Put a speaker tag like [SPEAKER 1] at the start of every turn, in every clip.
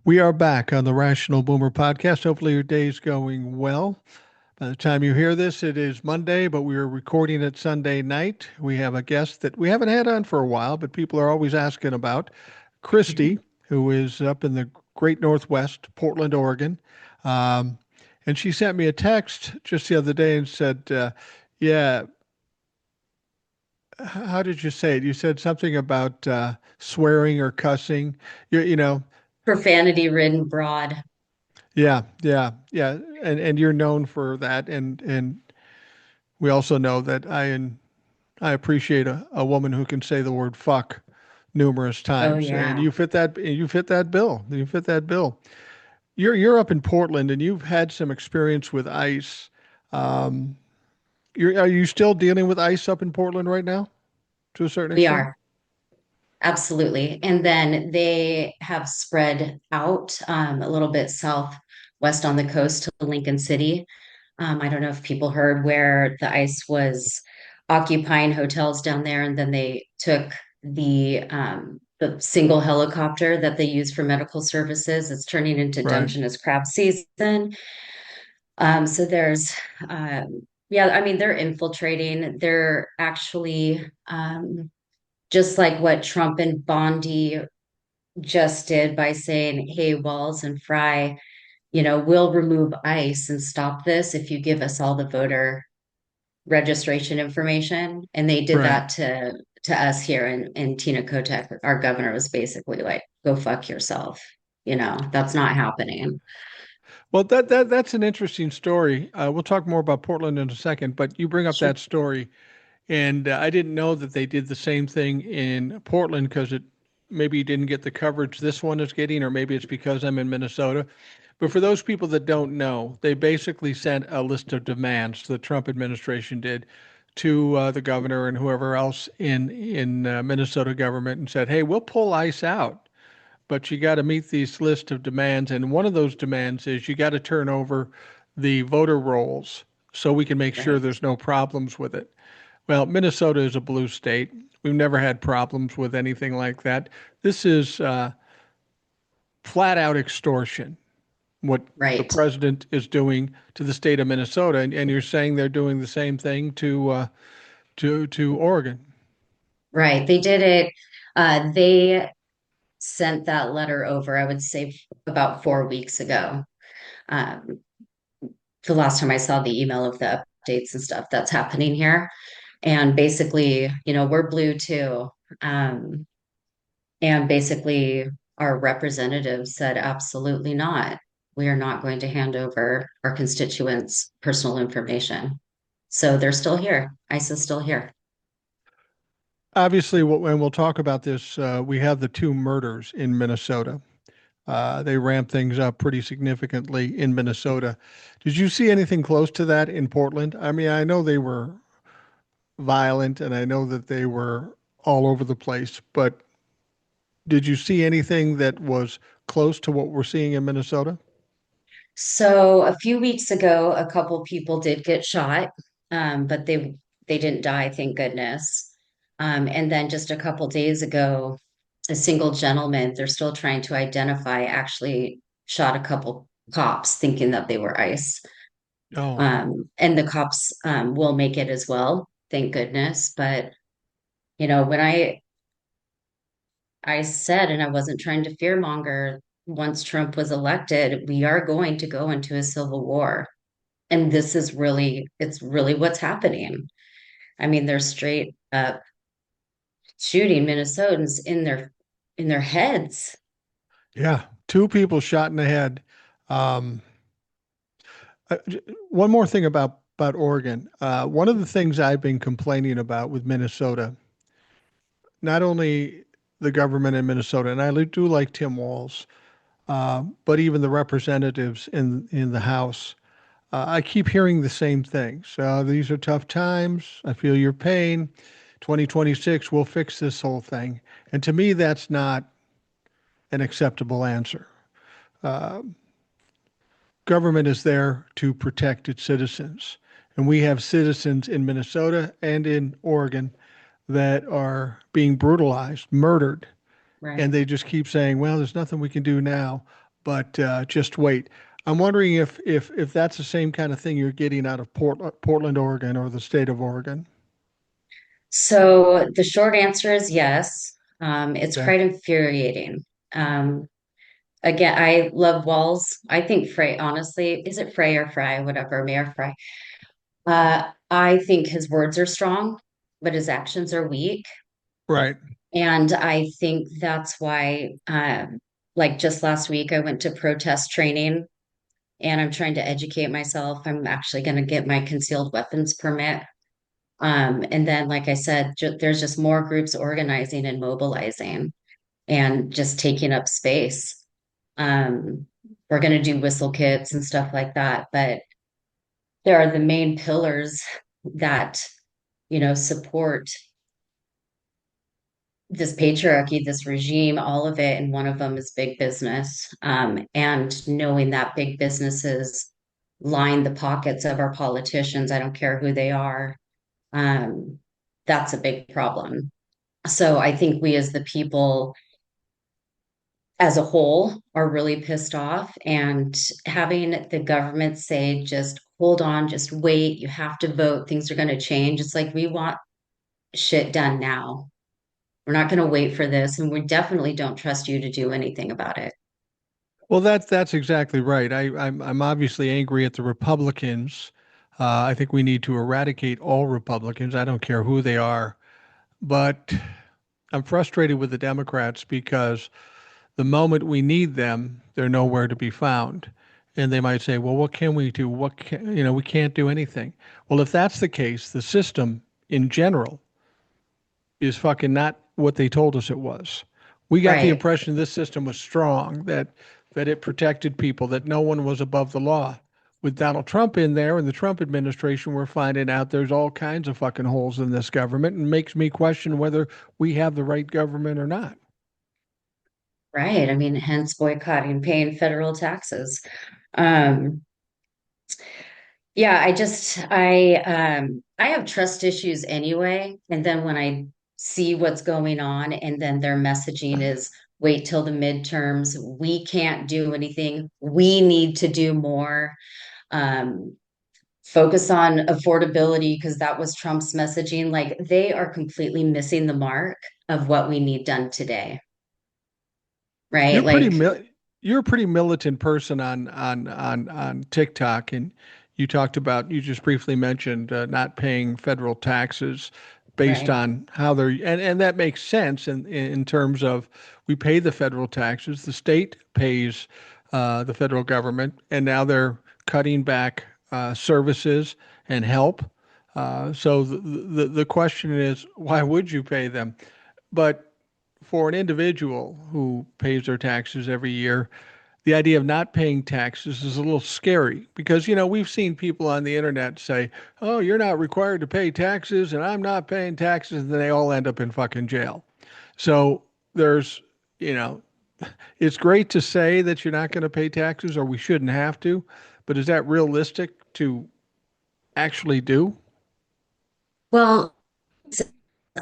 [SPEAKER 1] We are back on the Rational Boomer podcast. Hopefully, your day's going well. By the time you hear this, it is Monday, but we are recording it Sunday night. We have a guest that we haven't had on for a while, but people are always asking about Khristi, who is up in the great Northwest, Portland, Oregon. Um, and she sent me a text just the other day and said, yeah, how did you say it? You said something about swearing or cussing. You know,
[SPEAKER 2] Profanity ridden broad.
[SPEAKER 1] yeah, and you're known for that, and we also know that I appreciate a woman who can say the word fuck numerous
[SPEAKER 2] Oh
[SPEAKER 1] times, and
[SPEAKER 2] yeah.
[SPEAKER 1] you fit that bill. You fit that bill. You're up in Portland, and you've had some experience with ICE. Um, are you still dealing with ICE up in Portland right now, to a certain
[SPEAKER 2] We
[SPEAKER 1] extent?
[SPEAKER 2] are. Absolutely. And then they have spread out a little bit southwest on the coast to Lincoln City. I don't know if people heard where the ICE was occupying hotels down there, and then they took the single helicopter that they use for medical services. It's turning into
[SPEAKER 1] Right.
[SPEAKER 2] Dungeness crab season. So there's, yeah, I mean, they're infiltrating. They're actually just like what Trump and Bondi just did by saying, "Hey, Walls and Fry, we'll remove ICE and stop this if you give us all the voter registration information." And they did
[SPEAKER 1] Right.
[SPEAKER 2] that to us here, and Tina Kotek, our governor, was basically like, "Go fuck yourself." That's not happening.
[SPEAKER 1] Well, that's an interesting story. We'll talk more about Portland in a second, but you bring up
[SPEAKER 2] Sure.
[SPEAKER 1] that story. And I didn't know that they did the same thing in Portland because it maybe you didn't get the coverage this one is getting, or maybe it's because I'm in Minnesota. But for those people that don't know, they basically sent a list of demands the Trump administration did to the governor and whoever else in Minnesota government and said, "Hey, we'll pull ICE out, but you got to meet these list of demands." And one of those demands is you got to turn over the voter rolls so we can make sure
[SPEAKER 2] Right.
[SPEAKER 1] there's no problems with it. Well, Minnesota is a blue state. We've never had problems with anything like that. This is flat out extortion, what the
[SPEAKER 2] Right.
[SPEAKER 1] president is doing to the state of Minnesota, and you're saying they're doing the same thing to Oregon.
[SPEAKER 2] Right. They did it. They sent that letter over, I would say, about 4 weeks ago. Um, the last time I saw the email of the updates and stuff that's happening here. And basically, we're blue too. Um, and basically, our representatives said, absolutely not. We are not going to hand over our constituents' personal information. So they're still here. ICE is still here.
[SPEAKER 1] Obviously, when we'll talk about this, we have the two murders in Minnesota. They ramped things up pretty significantly in Minnesota. Did you see anything close to that in Portland? I mean, I know they were violent and I know that they were all over the place, but did you see anything that was close to what we're seeing in Minnesota?
[SPEAKER 2] So a few weeks ago, a couple people did get shot, but they didn't die, thank goodness. And then just a couple days ago, a single gentleman, they're still trying to identify, actually shot a couple cops thinking that they were ICE.
[SPEAKER 1] Oh,
[SPEAKER 2] And the cops will make it as well, thank goodness. But when I said, and I wasn't trying to fearmonger, once Trump was elected, we are going to go into a civil war. And it's really what's happening. I mean, they're straight up shooting Minnesotans in their heads.
[SPEAKER 1] yeah. Two people shot in the head. Um, one more thing about Oregon. One of the things I've been complaining about with Minnesota, not only the government in Minnesota, and do like Tim Walz, but even the representatives in the House. I keep hearing the same things. These are tough times. I feel your pain. 2026, we'll fix this whole thing. And to me, that's not an acceptable answer. Uh, Government is there to protect its citizens. And we have citizens in Minnesota and in Oregon that are being brutalized, murdered. And
[SPEAKER 2] Right.
[SPEAKER 1] they just keep saying, well, there's nothing we can do now. but just wait. I'm wondering if that's the same kind of thing you're getting out of Portland, Oregon, or the state of Oregon.
[SPEAKER 2] So the short answer is yes. It's
[SPEAKER 1] Okay.
[SPEAKER 2] quite infuriating. Um, Again, I love Walls. I think Frey, honestly, is it Frey or Fry, whatever, Mayor Fry. I think his words are strong, but his actions are weak.
[SPEAKER 1] Right.
[SPEAKER 2] And I think that's why, like just last week, I went to protest training and I'm trying to educate myself. I'm actually going to get my concealed weapons permit. And then, like I said, there's just more groups organizing and mobilizing and just taking up space. Um, we're going to do whistle kits and stuff like that, but there are the main pillars that, support this patriarchy, this regime, all of it. And one of them is big business. And knowing that big businesses line the pockets of our politicians, I don't care who they are, um, that's a big problem. So I think we as the people as a whole are really pissed off, and having the government say, just hold on, just wait, you have to vote, things are going to change. It's like, we want shit done now. We're not going to wait for this, and we definitely don't trust you to do anything about it.
[SPEAKER 1] Well, that's exactly right. I'm obviously angry at the Republicans. I think we need to eradicate all Republicans. I don't care who they are, but I'm frustrated with the Democrats because the moment we need them, they're nowhere to be found. And they might say, "Well, what can we do? We can't do anything." Well, if that's the case, the system in general is fucking not what they told us it was. We got the
[SPEAKER 2] Right,
[SPEAKER 1] impression this system was strong, that it protected people, that no one was above the law. With Donald Trump in there and the Trump administration, we're finding out there's all kinds of fucking holes in this government, and makes me question whether we have the right government or not.
[SPEAKER 2] right. I mean, hence boycotting, paying federal taxes. Um, Yeah, I have trust issues anyway. And then when I see what's going on, and then their messaging is wait till the midterms, we can't do anything. We need to do more. Um, Focus on affordability because that was Trump's messaging. Like, they are completely missing the mark of what we need done today,
[SPEAKER 1] You're
[SPEAKER 2] right?
[SPEAKER 1] pretty
[SPEAKER 2] Like,
[SPEAKER 1] mil- you're a pretty militant person on TikTok, and you just briefly mentioned not paying federal taxes based
[SPEAKER 2] right,
[SPEAKER 1] on how they're and that makes sense in terms of we pay the federal taxes, the state pays the federal government, and now they're cutting back services and help. So the question is, why would you pay them? But for an individual who pays their taxes every year, the idea of not paying taxes is a little scary because, we've seen people on the internet say, "Oh, you're not required to pay taxes and I'm not paying taxes." And then they all end up in fucking jail. So there's, you know, it's great to say that you're not going to pay taxes or we shouldn't have to, but is that realistic to actually do?
[SPEAKER 2] well,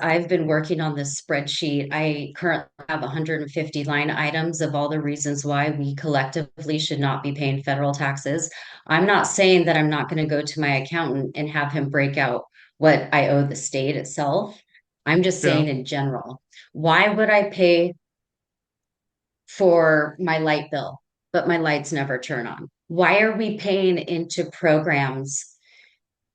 [SPEAKER 2] I've been working on this spreadsheet. I currently have 150 line items of all the reasons why we collectively should not be paying federal taxes. I'm not saying that I'm not going to go to my accountant and have him break out what I owe the state itself. I'm just
[SPEAKER 1] Yeah.
[SPEAKER 2] saying in general, why would I pay for my light bill, but my lights never turn on? Why are we paying into programs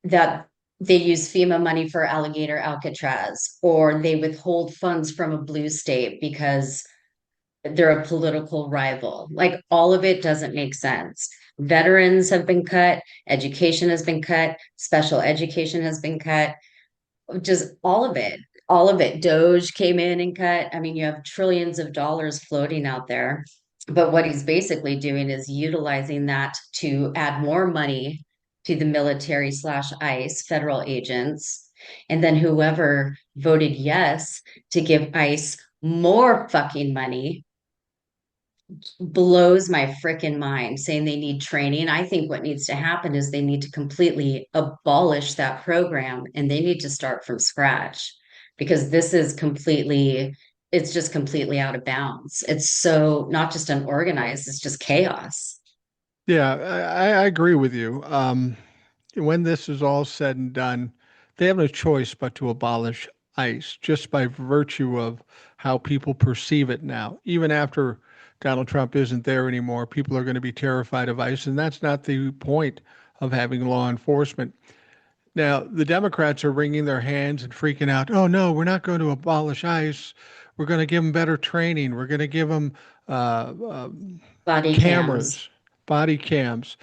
[SPEAKER 2] that they use FEMA money for alligator Alcatraz, or they withhold funds from a blue state because they're a political rival? Like, all of it doesn't make sense. Veterans have been cut, education has been cut, special education has been cut, just all of it. All of it. Doge came in and cut. I mean, you have trillions of dollars floating out there. But what he's basically doing is utilizing that to add more money to the military slash ICE federal agents. And then whoever voted yes to give ICE more fucking money blows my freaking mind, saying they need training. I think what needs to happen is they need to completely abolish that program and they need to start from scratch, because this is completely it's just completely out of bounds. It's so not just unorganized, it's just chaos.
[SPEAKER 1] Yeah, I agree with you. When this is all said and done, they have no choice but to abolish ICE just by virtue of how people perceive it now. Even after Donald Trump isn't there anymore, people are going to be terrified of ICE, and that's not the point of having law enforcement. Now, the Democrats are wringing their hands and freaking out. Oh, no, we're not going to abolish ICE. We're going to give them better training. We're going to give them uh, uh,
[SPEAKER 2] Body cams.
[SPEAKER 1] cameras, body cams.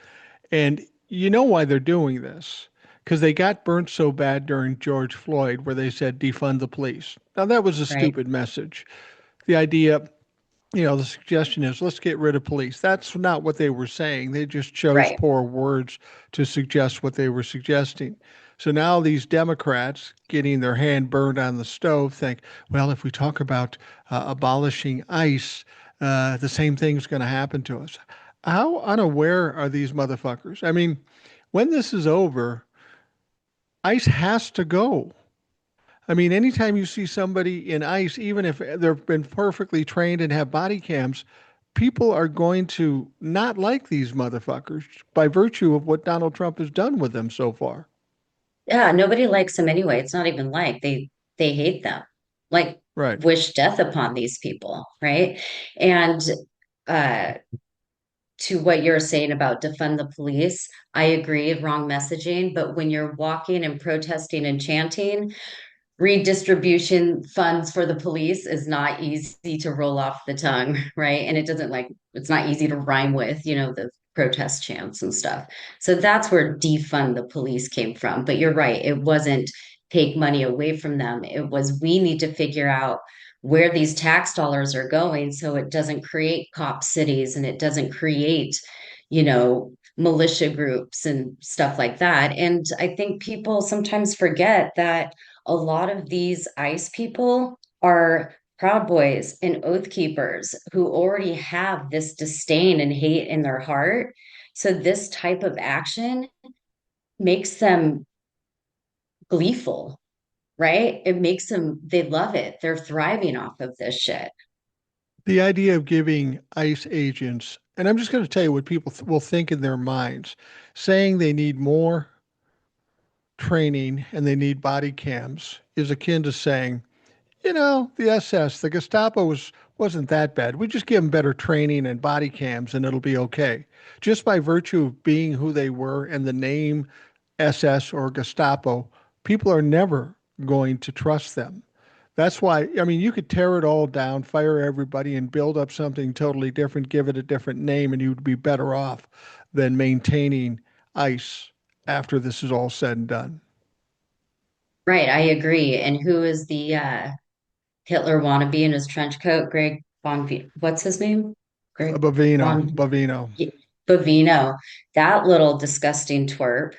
[SPEAKER 1] And you know why they're doing this? Because they got burnt so bad during George Floyd, where they said defund the police. Now, that was a
[SPEAKER 2] Right,
[SPEAKER 1] stupid message. The idea, the suggestion is let's get rid of police. That's not what they were saying. They just chose
[SPEAKER 2] right.
[SPEAKER 1] poor words to suggest what they were suggesting. So now these Democrats getting their hand burned on the stove think, well, if we talk about abolishing ICE, the same thing's going to happen to us. How unaware are these motherfuckers? I mean, when this is over, ICE has to go. I mean, anytime you see somebody in ICE, even if they've been perfectly trained and have body cams, people are going to not like these motherfuckers by virtue of what Donald Trump has done with them so far.
[SPEAKER 2] Yeah, nobody likes them anyway. It's not even like they hate them. Like
[SPEAKER 1] Right.
[SPEAKER 2] wish death upon these people, right? And uh to what you're saying about defund the police, I agree, wrong messaging, but when you're walking and protesting and chanting, redistribution funds for the police is not easy to roll off the tongue, right? And it doesn't like it's not easy to rhyme with, the protest chants and stuff. So that's where defund the police came from. But you're right, it wasn't take money away from them. It was we need to figure out where these tax dollars are going so it doesn't create cop cities and it doesn't create, militia groups and stuff like that. And I think people sometimes forget that a lot of these ICE people are Proud Boys and Oath Keepers who already have this disdain and hate in their heart. So this type of action makes them gleeful, right? It makes them, they love it. They're thriving off of this shit.
[SPEAKER 1] The idea of giving ICE agents, and I'm just going to tell you what people will think in their minds, saying they need more training and they need body cams is akin to saying, the SS, the Gestapo wasn't that bad. We just give them better training and body cams and it'll be okay. Just by virtue of being who they were and the name SS or Gestapo, people are never going to trust them. That's why, I mean, you could tear it all down, fire everybody, and build up something totally different, give it a different name, and you'd be better off than maintaining ICE after this is all said and done.
[SPEAKER 2] Right, I agree. And who is the Hitler wannabe in his trench coat? What's his name? Greg
[SPEAKER 1] Bavino,
[SPEAKER 2] Von
[SPEAKER 1] Bavino.
[SPEAKER 2] Bavino, that little disgusting twerp.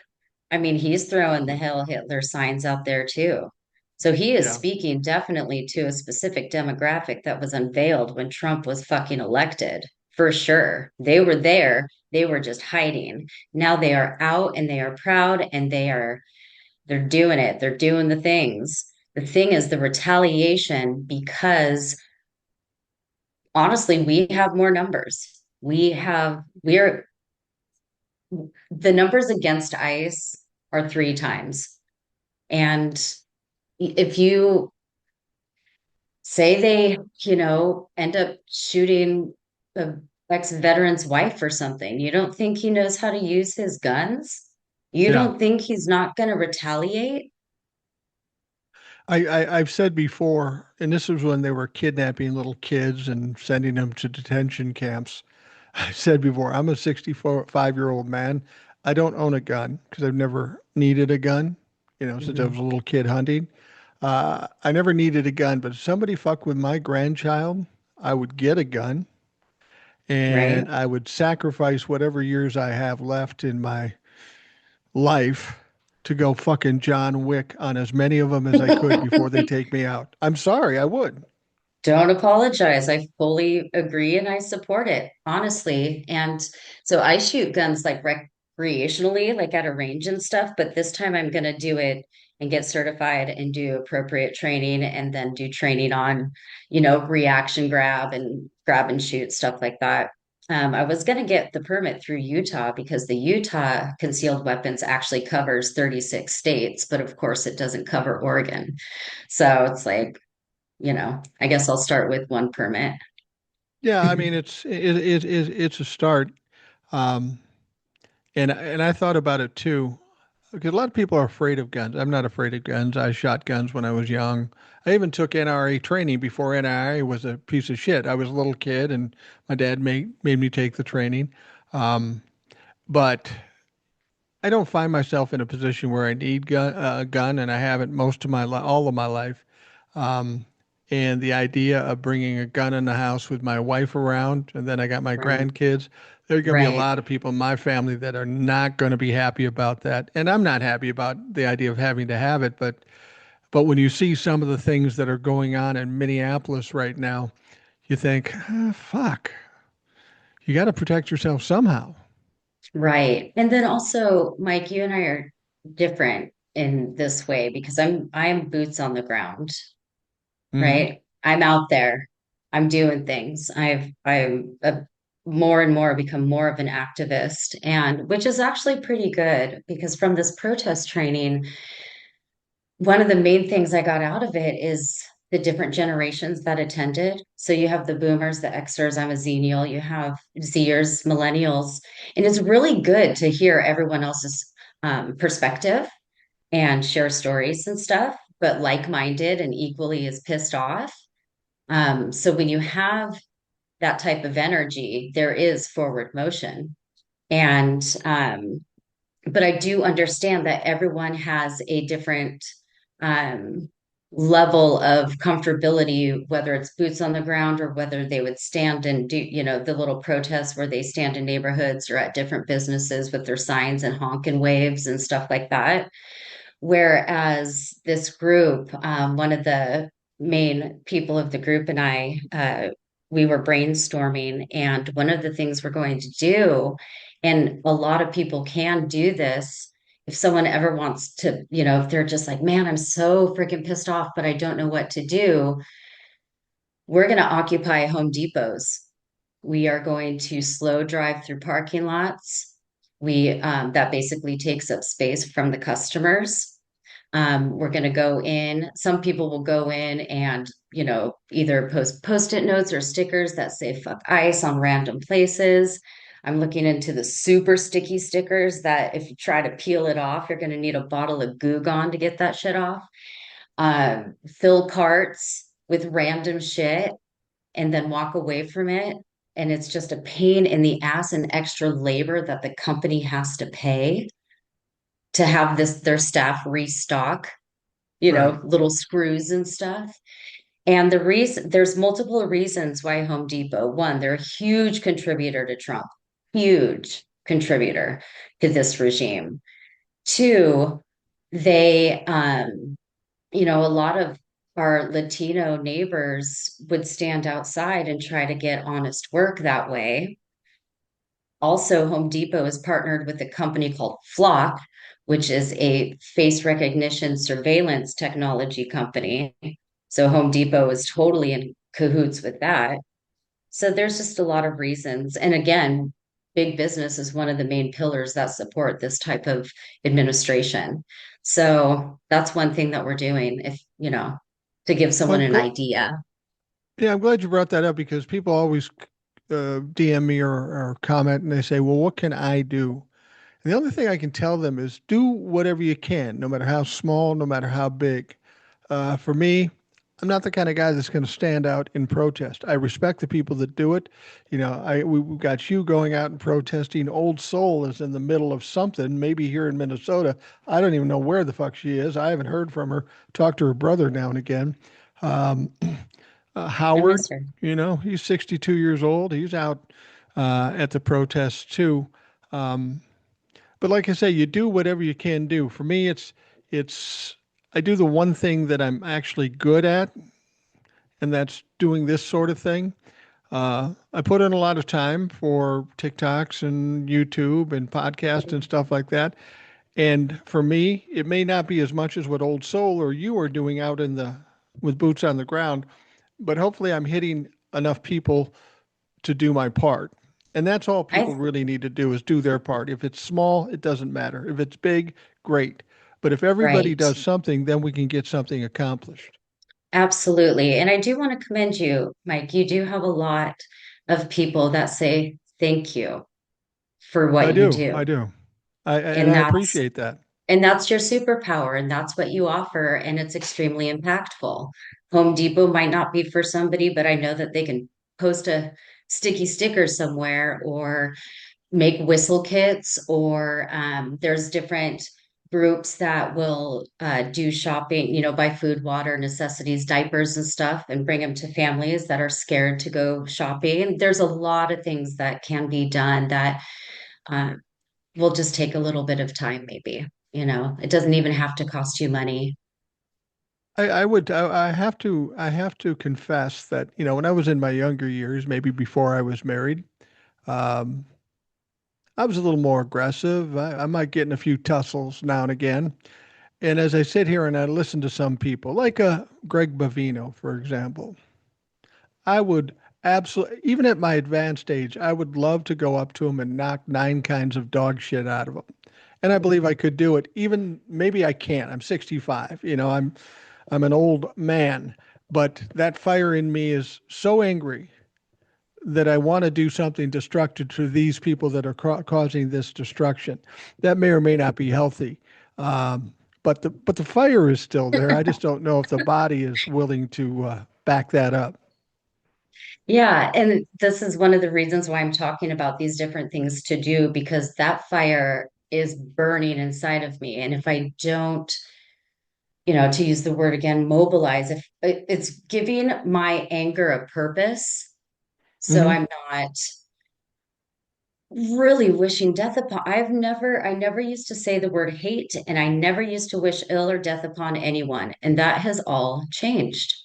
[SPEAKER 2] I mean, he's throwing the Hail Hitler signs out there too. So he is
[SPEAKER 1] Yeah.
[SPEAKER 2] speaking definitely to a specific demographic that was unveiled when Trump was fucking elected, for sure. They were there, they were just hiding. Now they are out and they are proud and they're doing it. They're doing the things. The thing is the retaliation because honestly, we have more numbers. We're the numbers against ICE are three times. And if you say they, end up shooting a ex-veteran's wife or something, you don't think he knows how to use his guns? You
[SPEAKER 1] Yeah.
[SPEAKER 2] don't think he's not going to retaliate?
[SPEAKER 1] I've said before, and this was when they were kidnapping little kids and sending them to detention camps. I said before, I'm a 65-year-old man. I don't own a gun because I've never needed a gun, since I was
[SPEAKER 2] Mhm.
[SPEAKER 1] a little kid hunting. I never needed a gun, but if somebody fucked with my grandchild, I would get a gun
[SPEAKER 2] Right?
[SPEAKER 1] and I would sacrifice whatever years I have left in my life to go fucking John Wick on as many of them as I could before they take me out. I'm sorry, I would.
[SPEAKER 2] Don't apologize. I fully agree and I support it, honestly. And so I shoot guns like recreationally, like at a range and stuff, but this time I'm going to do it and get certified and do appropriate training and then do training on, reaction grab and shoot, stuff like that. I was going to get the permit through Utah because the Utah concealed weapons actually covers 36 states, but of course it doesn't cover Oregon. So it's like, I guess I'll start with one permit.
[SPEAKER 1] Yeah, I mean it's a start. Um, and I thought about it too. Because a lot of people are afraid of guns. I'm not afraid of guns. I shot guns when I was young. I even took NRA training before NRA was a piece of shit. I was a little kid, and my dad made me take the training. Um, but I don't find myself in a position where I need a gun, and I haven't most of all of my life. Um, and the idea of bringing a gun in the house with my wife around, and then I got my
[SPEAKER 2] Right.
[SPEAKER 1] grandkids. There are going to be a
[SPEAKER 2] Right.
[SPEAKER 1] lot of people in my family that are not going to be happy about that, and I'm not happy about the idea of having to have it. But when you see some of the things that are going on in Minneapolis right now, you think, fuck, you got to protect yourself somehow.
[SPEAKER 2] Right. And then also, Mike, you and I are different in this way because I'm boots on the ground,
[SPEAKER 1] Hmm.
[SPEAKER 2] right? I'm out there. I'm doing things. I'm more and more become more of an activist, and which is actually pretty good because from this protest training, one of the main things I got out of it is the different generations that attended. So you have the boomers, the Xers, I'm a Xennial, you have Zers, millennials, and it's really good to hear everyone else's perspective and share stories and stuff, but like-minded and equally as pissed off. So when you have that type of energy, there is forward motion. And but I do understand that everyone has a different um, level of comfortability, whether it's boots on the ground or whether they would stand and do, the little protests where they stand in neighborhoods or at different businesses with their signs and honk and waves and stuff like that. Whereas this group, one of the main people of the group and I, we were brainstorming, and one of the things we're going to do, and a lot of people can do this, if someone ever wants to, if they're just like, man, I'm so freaking pissed off, but I don't know what to do, we're going to occupy Home Depots. We are going to slow drive through parking lots. That basically takes up space from the customers. We're going to go in. Some people will go in and, either post post-it notes or stickers that say fuck ice on random places. I'm looking into the super sticky stickers that if you try to peel it off, you're going to need a bottle of Goo Gone to get that shit off. Fill carts with random shit and then walk away from it. And it's just a pain in the ass and extra labor that the company has to pay to have their staff restock,
[SPEAKER 1] Right.
[SPEAKER 2] little screws and stuff. And there's multiple reasons why Home Depot, one, they're a huge contributor to Trump, huge contributor to this regime. Two, they, a lot of our Latino neighbors would stand outside and try to get honest work that way. Also, Home Depot is partnered with a company called Flock, which is a face recognition surveillance technology company. So Home Depot is totally in cahoots with that. So there's just a lot of reasons. And again, big business is one of the main pillars that support this type of administration. So that's one thing that we're doing, if, to give
[SPEAKER 1] Well,
[SPEAKER 2] someone an idea.
[SPEAKER 1] yeah, I'm glad you brought that up because people always DM me or comment and they say, well, what can I do? And the only thing I can tell them is do whatever you can, no matter how small, no matter how big. For me, I'm not the kind of guy that's going to stand out in protest. I respect the people that do it. We've got you going out and protesting. Old Soul is in the middle of something, maybe here in Minnesota. I don't even know where the fuck she is. I haven't heard from her. Talk to her brother now and again. Um,
[SPEAKER 2] I
[SPEAKER 1] Howard,
[SPEAKER 2] miss her.
[SPEAKER 1] he's 62 years old. He's out at the protests too. Um, but like I say, you do whatever you can do. For me, it's I do the one thing that I'm actually good at, and that's doing this sort of thing. I put in a lot of time for TikToks and YouTube and podcasts and stuff like that. And for me, it may not be as much as what Old Soul or you are doing out in the with boots on the ground, but hopefully I'm hitting enough people to do my part. And that's all people
[SPEAKER 2] I
[SPEAKER 1] really need to do is do their part. If it's small, it doesn't matter. If it's big, great. But if everybody
[SPEAKER 2] right.
[SPEAKER 1] does something, then we can get something accomplished.
[SPEAKER 2] Absolutely. And I do want to commend you, Mike. You do have a lot of people that say thank you for
[SPEAKER 1] I
[SPEAKER 2] what you
[SPEAKER 1] do.
[SPEAKER 2] do.
[SPEAKER 1] I do. And
[SPEAKER 2] And
[SPEAKER 1] I
[SPEAKER 2] that's
[SPEAKER 1] appreciate that.
[SPEAKER 2] and that's your superpower and that's what you offer and it's extremely impactful. Home Depot might not be for somebody, but I know that they can post a sticky sticker somewhere or make whistle kits or there's different groups that will do shopping, buy food, water, necessities, diapers and stuff and bring them to families that are scared to go shopping. There's a lot of things that can be done that uh, will just take a little bit of time, maybe. It doesn't even have to cost you money.
[SPEAKER 1] I have to confess that, when I was in my younger years, maybe before I was married, um, I was a little more aggressive. I might get in a few tussles now and again. And as I sit here and I listen to some people, like Greg Bavino, for example, I would absolutely, even at my advanced age, I would love to go up to him and knock nine kinds of dog shit out of him. And I believe I could do it. Even maybe I can't. I'm 65. I'm an old man, but that fire in me is so angry that I want to do something destructive to these people that are causing this destruction. That may or may not be healthy, but the fire is still there. I just don't know if the body is willing to back that up.
[SPEAKER 2] Yeah, and this is one of the reasons why I'm talking about these different things to do because that fire is burning inside of me. And if I don't, to use the word again, mobilize, if it's giving my anger a purpose, so
[SPEAKER 1] Hmm.
[SPEAKER 2] I'm not really wishing death upon. I never used to say the word hate, and I never used to wish ill or death upon anyone. And that has all changed.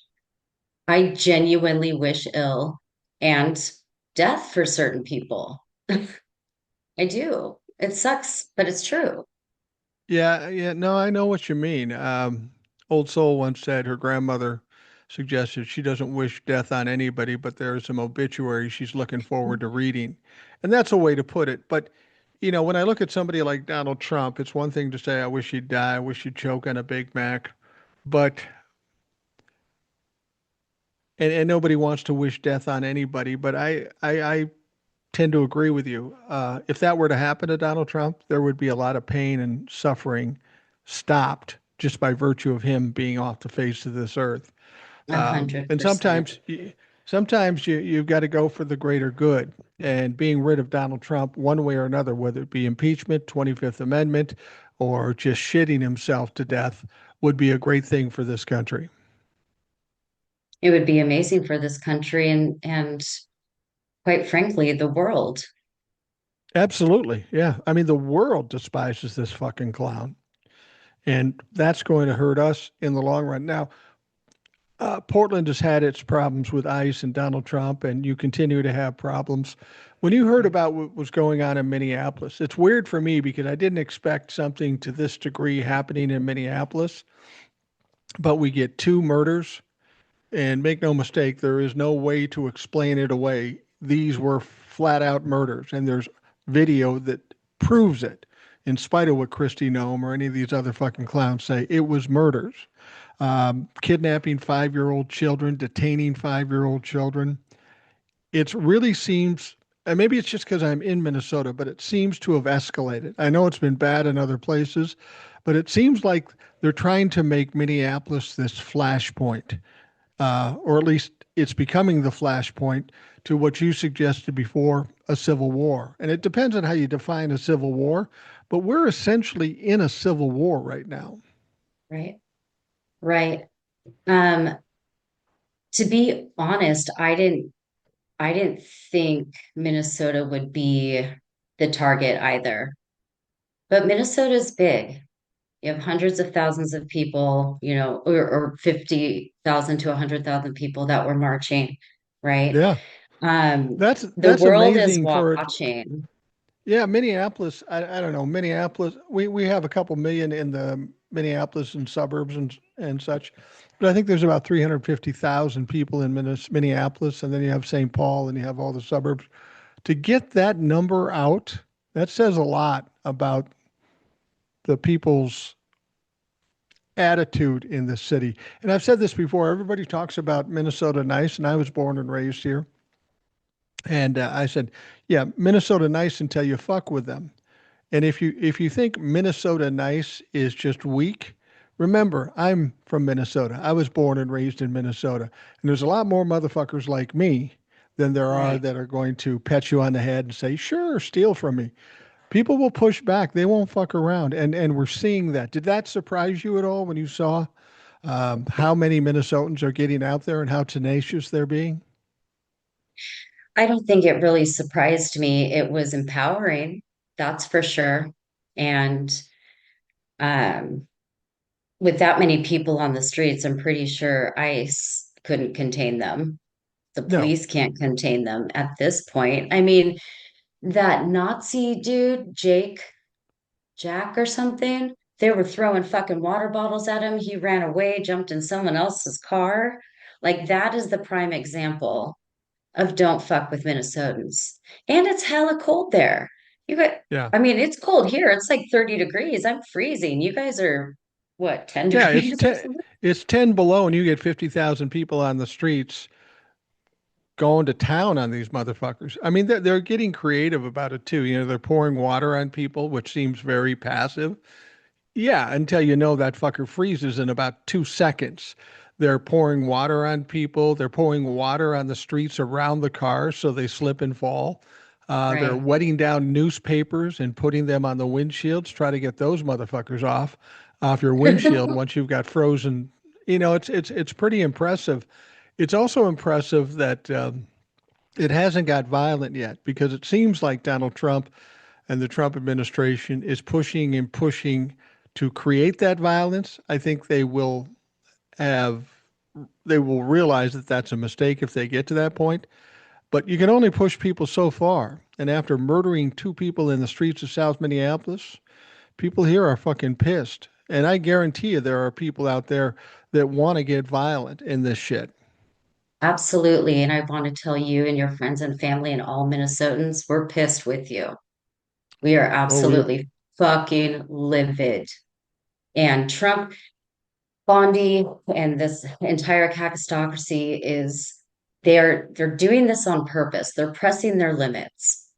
[SPEAKER 2] I genuinely wish ill and death for certain people. I do. It sucks, but it's true.
[SPEAKER 1] Yeah, yeah, no, I know what you mean. Old Soul once said her grandmother suggested she doesn't wish death on anybody, but there are some obituaries she's looking forward to reading. And that's a way to put it. But, when I look at somebody like Donald Trump, it's one thing to say, I wish he'd die, I wish he'd choke on a Big Mac. But, and nobody wants to wish death on anybody, but I tend to agree with you. If that were to happen to Donald Trump, there would be a lot of pain and suffering stopped just by virtue of him being off the face of this earth.
[SPEAKER 2] A hundred
[SPEAKER 1] And
[SPEAKER 2] percent.
[SPEAKER 1] sometimes you've got to go for the greater good. And being rid of Donald Trump one way or another, whether it be impeachment, 25th Amendment, or just shitting himself to death, would be a great thing for this country.
[SPEAKER 2] It would be amazing for this country and quite frankly, the world.
[SPEAKER 1] Absolutely. Yeah. I mean, the world despises this fucking clown. And that's going to hurt us in the long run. Now, Portland has had its problems with ICE and Donald Trump, and you continue to have problems. When you heard about what was going on in Minneapolis, it's weird for me because I didn't expect something to this degree happening in Minneapolis, but we get two murders, and make no mistake, there is no way to explain it away. These were flat out murders, and there's video that proves it, in spite of what Kristi Noem or any of these other fucking clowns say. It was murders. Kidnapping 5-year-old children, detaining 5-year-old children. It really seems, and maybe it's just because I'm in Minnesota, but it seems to have escalated. I know it's been bad in other places, but it seems like they're trying to make Minneapolis this flashpoint, or at least it's becoming the flashpoint to what you suggested before, a civil war. And it depends on how you define a civil war, but we're essentially in a civil war right now.
[SPEAKER 2] Right. Right. Um, to be honest, I didn't think Minnesota would be the target either. But Minnesota's big. You have hundreds of thousands of people, or 50,000 to 100,000 people that were marching, right?
[SPEAKER 1] Yeah.
[SPEAKER 2] Um,
[SPEAKER 1] That's
[SPEAKER 2] the
[SPEAKER 1] that's
[SPEAKER 2] world is
[SPEAKER 1] amazing for it.
[SPEAKER 2] watching.
[SPEAKER 1] Yeah, Minneapolis. I don't know. Minneapolis. We have a couple million in the Minneapolis and suburbs and such, but I think there's about 350,000 people in Minneapolis, and then you have St. Paul, and you have all the suburbs. To get that number out, that says a lot about the people's attitude in the city. And I've said this before. Everybody talks about Minnesota nice, and I was born and raised here. And I said, yeah, Minnesota nice until you fuck with them. And if you think Minnesota nice is just weak, remember I'm from Minnesota. I was born and raised in Minnesota, and there's a lot more motherfuckers like me than there are
[SPEAKER 2] Right.
[SPEAKER 1] that are going to pat you on the head and say, "Sure, steal from me." People will push back. They won't fuck around, and we're seeing that. Did that surprise you at all when you saw how many Minnesotans are getting out there and how tenacious they're being?
[SPEAKER 2] I don't think it really surprised me. It was empowering, that's for sure. And um, with that many people on the streets, I'm pretty sure ICE couldn't contain them. The
[SPEAKER 1] No.
[SPEAKER 2] police can't contain them at this point. I mean, that Nazi dude, Jack or something, they were throwing fucking water bottles at him. He ran away, jumped in someone else's car. Like, that is the prime example of don't fuck with Minnesotans. And it's hella cold there. You got,
[SPEAKER 1] Yeah.
[SPEAKER 2] I mean, it's cold here. It's like 30 degrees. I'm freezing. You guys are what, 10
[SPEAKER 1] Yeah,
[SPEAKER 2] degrees or something?
[SPEAKER 1] it's 10 below and you get 50,000 people on the streets going to town on these motherfuckers. I mean, they're getting creative about it too. You know, they're pouring water on people, which seems very passive. Yeah, until you know that fucker freezes in about 2 seconds. They're pouring water on people. They're pouring water on the streets around the cars so they slip and fall. They're
[SPEAKER 2] Right.
[SPEAKER 1] wetting down newspapers and putting them on the windshields. Try to get those motherfuckers off your windshield once you've got frozen. You know, it's pretty impressive. It's also impressive that it hasn't got violent yet because it seems like Donald Trump and the Trump administration is pushing and pushing to create that violence. I think have they will realize that that's a mistake if they get to that point. But you can only push people so far. And after murdering two people in the streets of South Minneapolis, people here are fucking pissed. And I guarantee you there are people out there that want to get violent in this shit.
[SPEAKER 2] Absolutely. And I want to tell you and your friends and family and all Minnesotans, we're pissed with you. We are
[SPEAKER 1] Oh, we
[SPEAKER 2] absolutely fucking livid. And Trump, Bondi, and this entire cacistocracy is they're doing this on purpose. They're pressing their limits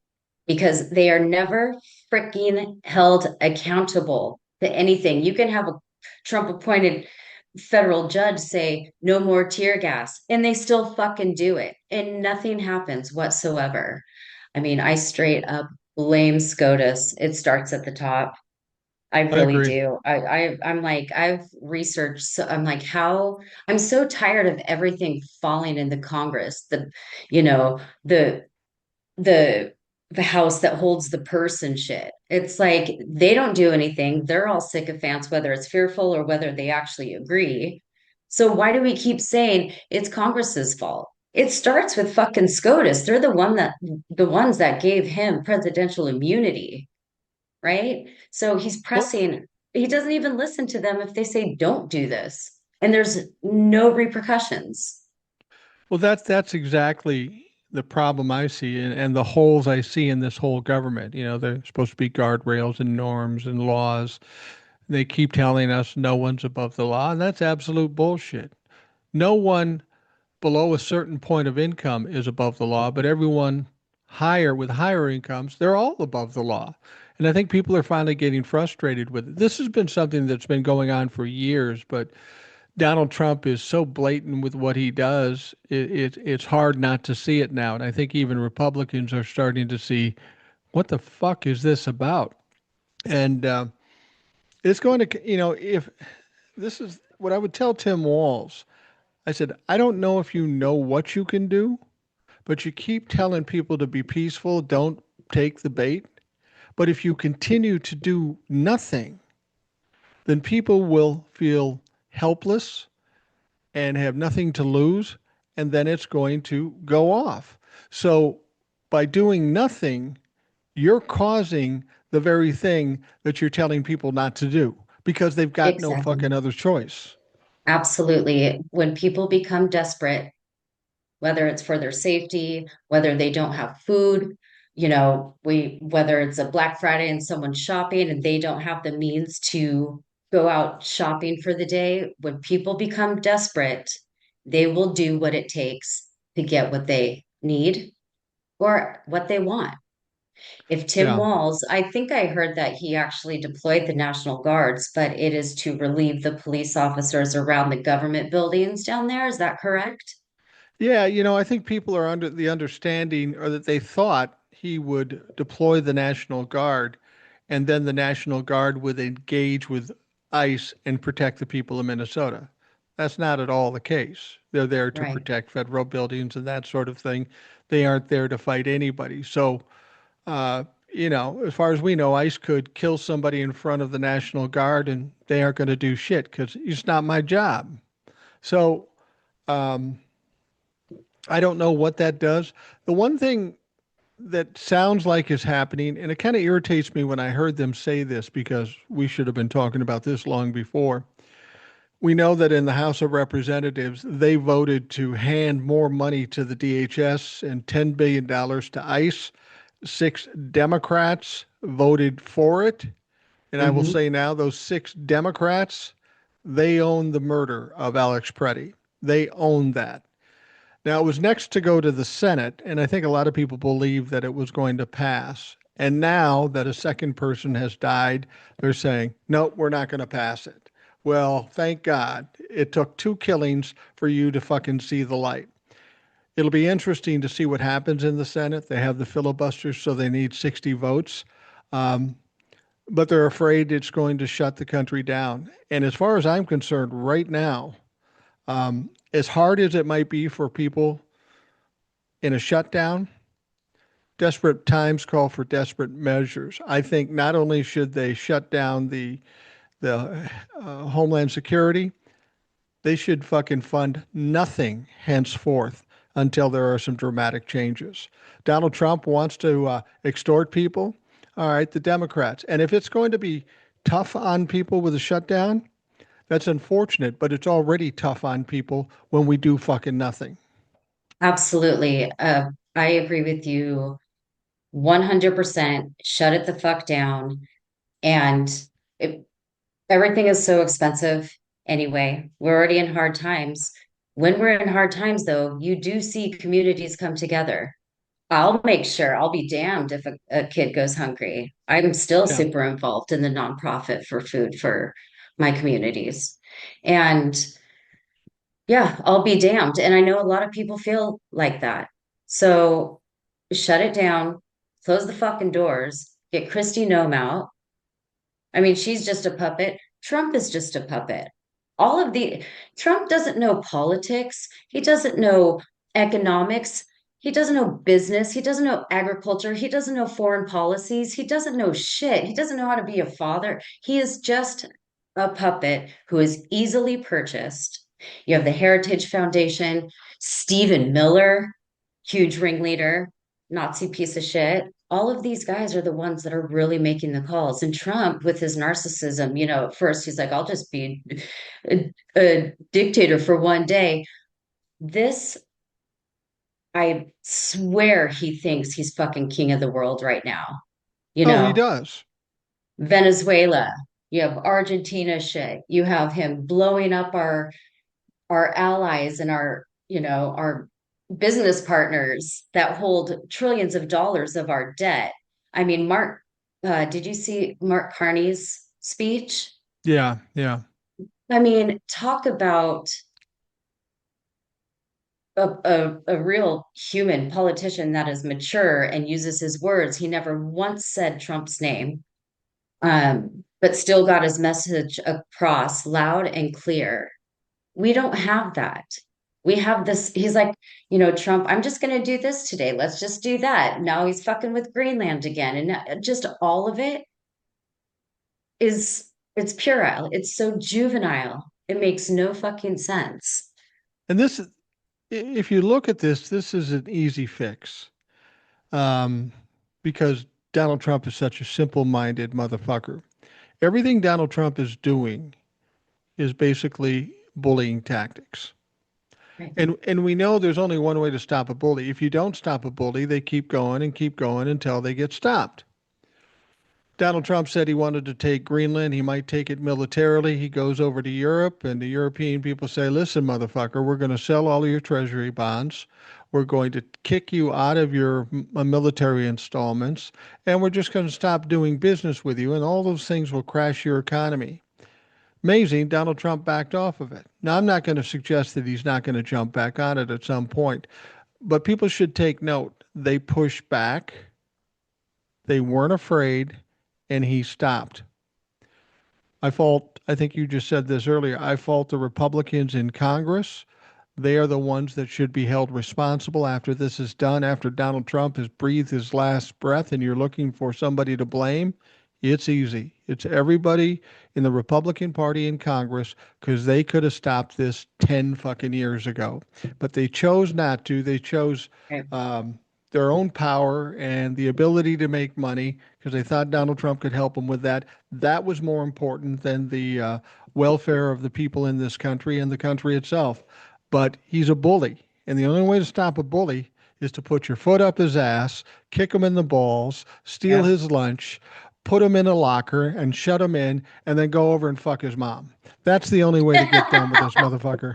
[SPEAKER 2] because they are never freaking held accountable to anything. You can have a Trump appointed federal judge say no more tear gas, and they still fucking do it, and nothing happens whatsoever. I mean, I straight up blame SCOTUS. It starts at the top. I
[SPEAKER 1] I
[SPEAKER 2] really
[SPEAKER 1] agree.
[SPEAKER 2] do. I'm like, I've researched, so I'm like, how I'm so tired of everything falling into Congress. You know, the the the house that holds the purse and shit. It's like they don't do anything. They're all sycophants, whether it's fearful or whether they actually agree. So why do we keep saying it's Congress's fault? It starts with fucking SCOTUS. They're the ones that gave him presidential immunity, right? So he's
[SPEAKER 1] Well,
[SPEAKER 2] pressing, he doesn't even listen to them if they say don't do this. And there's no repercussions.
[SPEAKER 1] that's exactly the problem I see and the holes I see in this whole government. You know, they're supposed to be guardrails and norms and laws. They keep telling us no one's above the law, and that's absolute bullshit. No one below a certain point of income is above the law, but everyone higher with higher incomes, they're all above the law. And I think people are finally getting frustrated with it. This has been something that's been going on for years, but Donald Trump is so blatant with what he does, it's hard not to see it now. And I think even Republicans are starting to see what the fuck is this about? And it's going to, you know, if this is what I would tell Tim Walls. I said, I don't know if you know what you can do, but you keep telling people to be peaceful, don't take the bait. But if you continue to do nothing, then people will feel helpless and have nothing to lose, and then it's going to go off. So by doing nothing, you're causing the very thing that you're telling people not to do because they've got no fucking
[SPEAKER 2] Exactly.
[SPEAKER 1] other choice.
[SPEAKER 2] Absolutely. When people become desperate, whether it's for their safety, whether they don't have food, whether it's a Black Friday and someone's shopping and they don't have the means to go out shopping for the day, when people become desperate, they will do what it takes to get what they need or what they want. If Tim
[SPEAKER 1] Yeah.
[SPEAKER 2] Walz, I think I heard that he actually deployed the National Guards, but it is to relieve the police officers around the government buildings down there. Is that correct?
[SPEAKER 1] Yeah, I think people are under the understanding or that they thought he would deploy the National Guard and then the National Guard would engage with ICE and protect the people of Minnesota. That's not at all the case. They're there to
[SPEAKER 2] Right.
[SPEAKER 1] protect federal buildings and that sort of thing. They aren't there to fight anybody. So, as far as we know, ICE could kill somebody in front of the National Guard and they aren't going to do shit because it's not my job. So, um, I don't know what that does. The one thing that sounds like is happening, and it kind of irritates me when I heard them say this because we should have been talking about this long before. We know that in the House of Representatives, they voted to hand more money to the DHS and $10 billion to ICE. Six Democrats voted for it. And I will
[SPEAKER 2] Hmm.
[SPEAKER 1] say now, those six Democrats, they own the murder of Alex Preddy. They own that. Now, it was next to go to the Senate, and I think a lot of people believe that it was going to pass. And now that a second person has died, they're saying, nope, we're not going to pass it. Well, thank God. It took two killings for you to fucking see the light. It'll be interesting to see what happens in the Senate. They have the filibusters, so they need 60 votes. Um, but they're afraid it's going to shut the country down. And as far as I'm concerned, right now, as hard as it might be for people in a shutdown, desperate times call for desperate measures. I think not only should they shut down the Homeland Security, they should fucking fund nothing henceforth until there are some dramatic changes. Donald Trump wants to extort people. All right, the Democrats. And if it's going to be tough on people with a shutdown, that's unfortunate, but it's already tough on people when we do fucking nothing.
[SPEAKER 2] Absolutely. I agree with you 100%. Shut it the fuck down. And it, everything is so expensive anyway. We're already in hard times. When we're in hard times, though, you do see communities come together. I'll make sure, I'll be damned if a kid goes hungry. I'm still
[SPEAKER 1] Yeah.
[SPEAKER 2] super involved in the nonprofit for food for my communities. And yeah, I'll be damned. And I know a lot of people feel like that. So shut it down, close the fucking doors, get Kristi Noem out. I mean, she's just a puppet. Trump is just a puppet. All of the Trump doesn't know politics. He doesn't know economics. He doesn't know business. He doesn't know agriculture. He doesn't know foreign policies. He doesn't know shit. He doesn't know how to be a father. He is just a puppet who is easily purchased. You have the Heritage Foundation, Stephen Miller, huge ringleader, Nazi piece of shit. All of these guys are the ones that are really making the calls. And Trump, with his narcissism, at first he's like, I'll just be a dictator for one day. This, I swear he thinks he's fucking king of the world right now. You
[SPEAKER 1] Oh, he
[SPEAKER 2] know,
[SPEAKER 1] does.
[SPEAKER 2] Venezuela, you have Argentina shit, you have him blowing up our allies and our business partners that hold trillions of dollars of our debt. I mean, did you see Mark Carney's speech?
[SPEAKER 1] Yeah, yeah.
[SPEAKER 2] I mean, talk about a real human politician that is mature and uses his words. He never once said Trump's name, but still got his message across loud and clear. We don't have that. We have this. He's like, Trump, I'm just going to do this today. Let's just do that. Now he's fucking with Greenland again. And just all of it it's puerile. It's so juvenile. It makes no fucking sense.
[SPEAKER 1] And if you look at this, this is an easy fix. Um, because Donald Trump is such a simple-minded motherfucker. Everything Donald Trump is doing is basically bullying tactics.
[SPEAKER 2] Right.
[SPEAKER 1] And we know there's only one way to stop a bully. If you don't stop a bully, they keep going until they get stopped. Donald Trump said he wanted to take Greenland. He might take it militarily. He goes over to Europe, and the European people say, listen, motherfucker, we're going to sell all of your treasury bonds. We're going to kick you out of your military installments, and we're just going to stop doing business with you, and all those things will crash your economy. Amazing, Donald Trump backed off of it. Now, I'm not going to suggest that he's not going to jump back on it at some point, but people should take note. They pushed back, they weren't afraid, and he stopped. I think you just said this earlier, I fault the Republicans in Congress. They are the ones that should be held responsible after this is done, after Donald Trump has breathed his last breath and you're looking for somebody to blame. It's easy. It's everybody in the Republican Party in Congress because they could have stopped this 10 fucking years ago. But they chose not to. They chose
[SPEAKER 2] Right.
[SPEAKER 1] um, their own power and the ability to make money because they thought Donald Trump could help them with that. That was more important than the welfare of the people in this country and the country itself. But he's a bully. And the only way to stop a bully is to put your foot up his ass, kick him in the balls, steal
[SPEAKER 2] Yeah.
[SPEAKER 1] his lunch, put him in a locker and shut him in, and then go over and fuck his mom. That's the only way to get done with this motherfucker.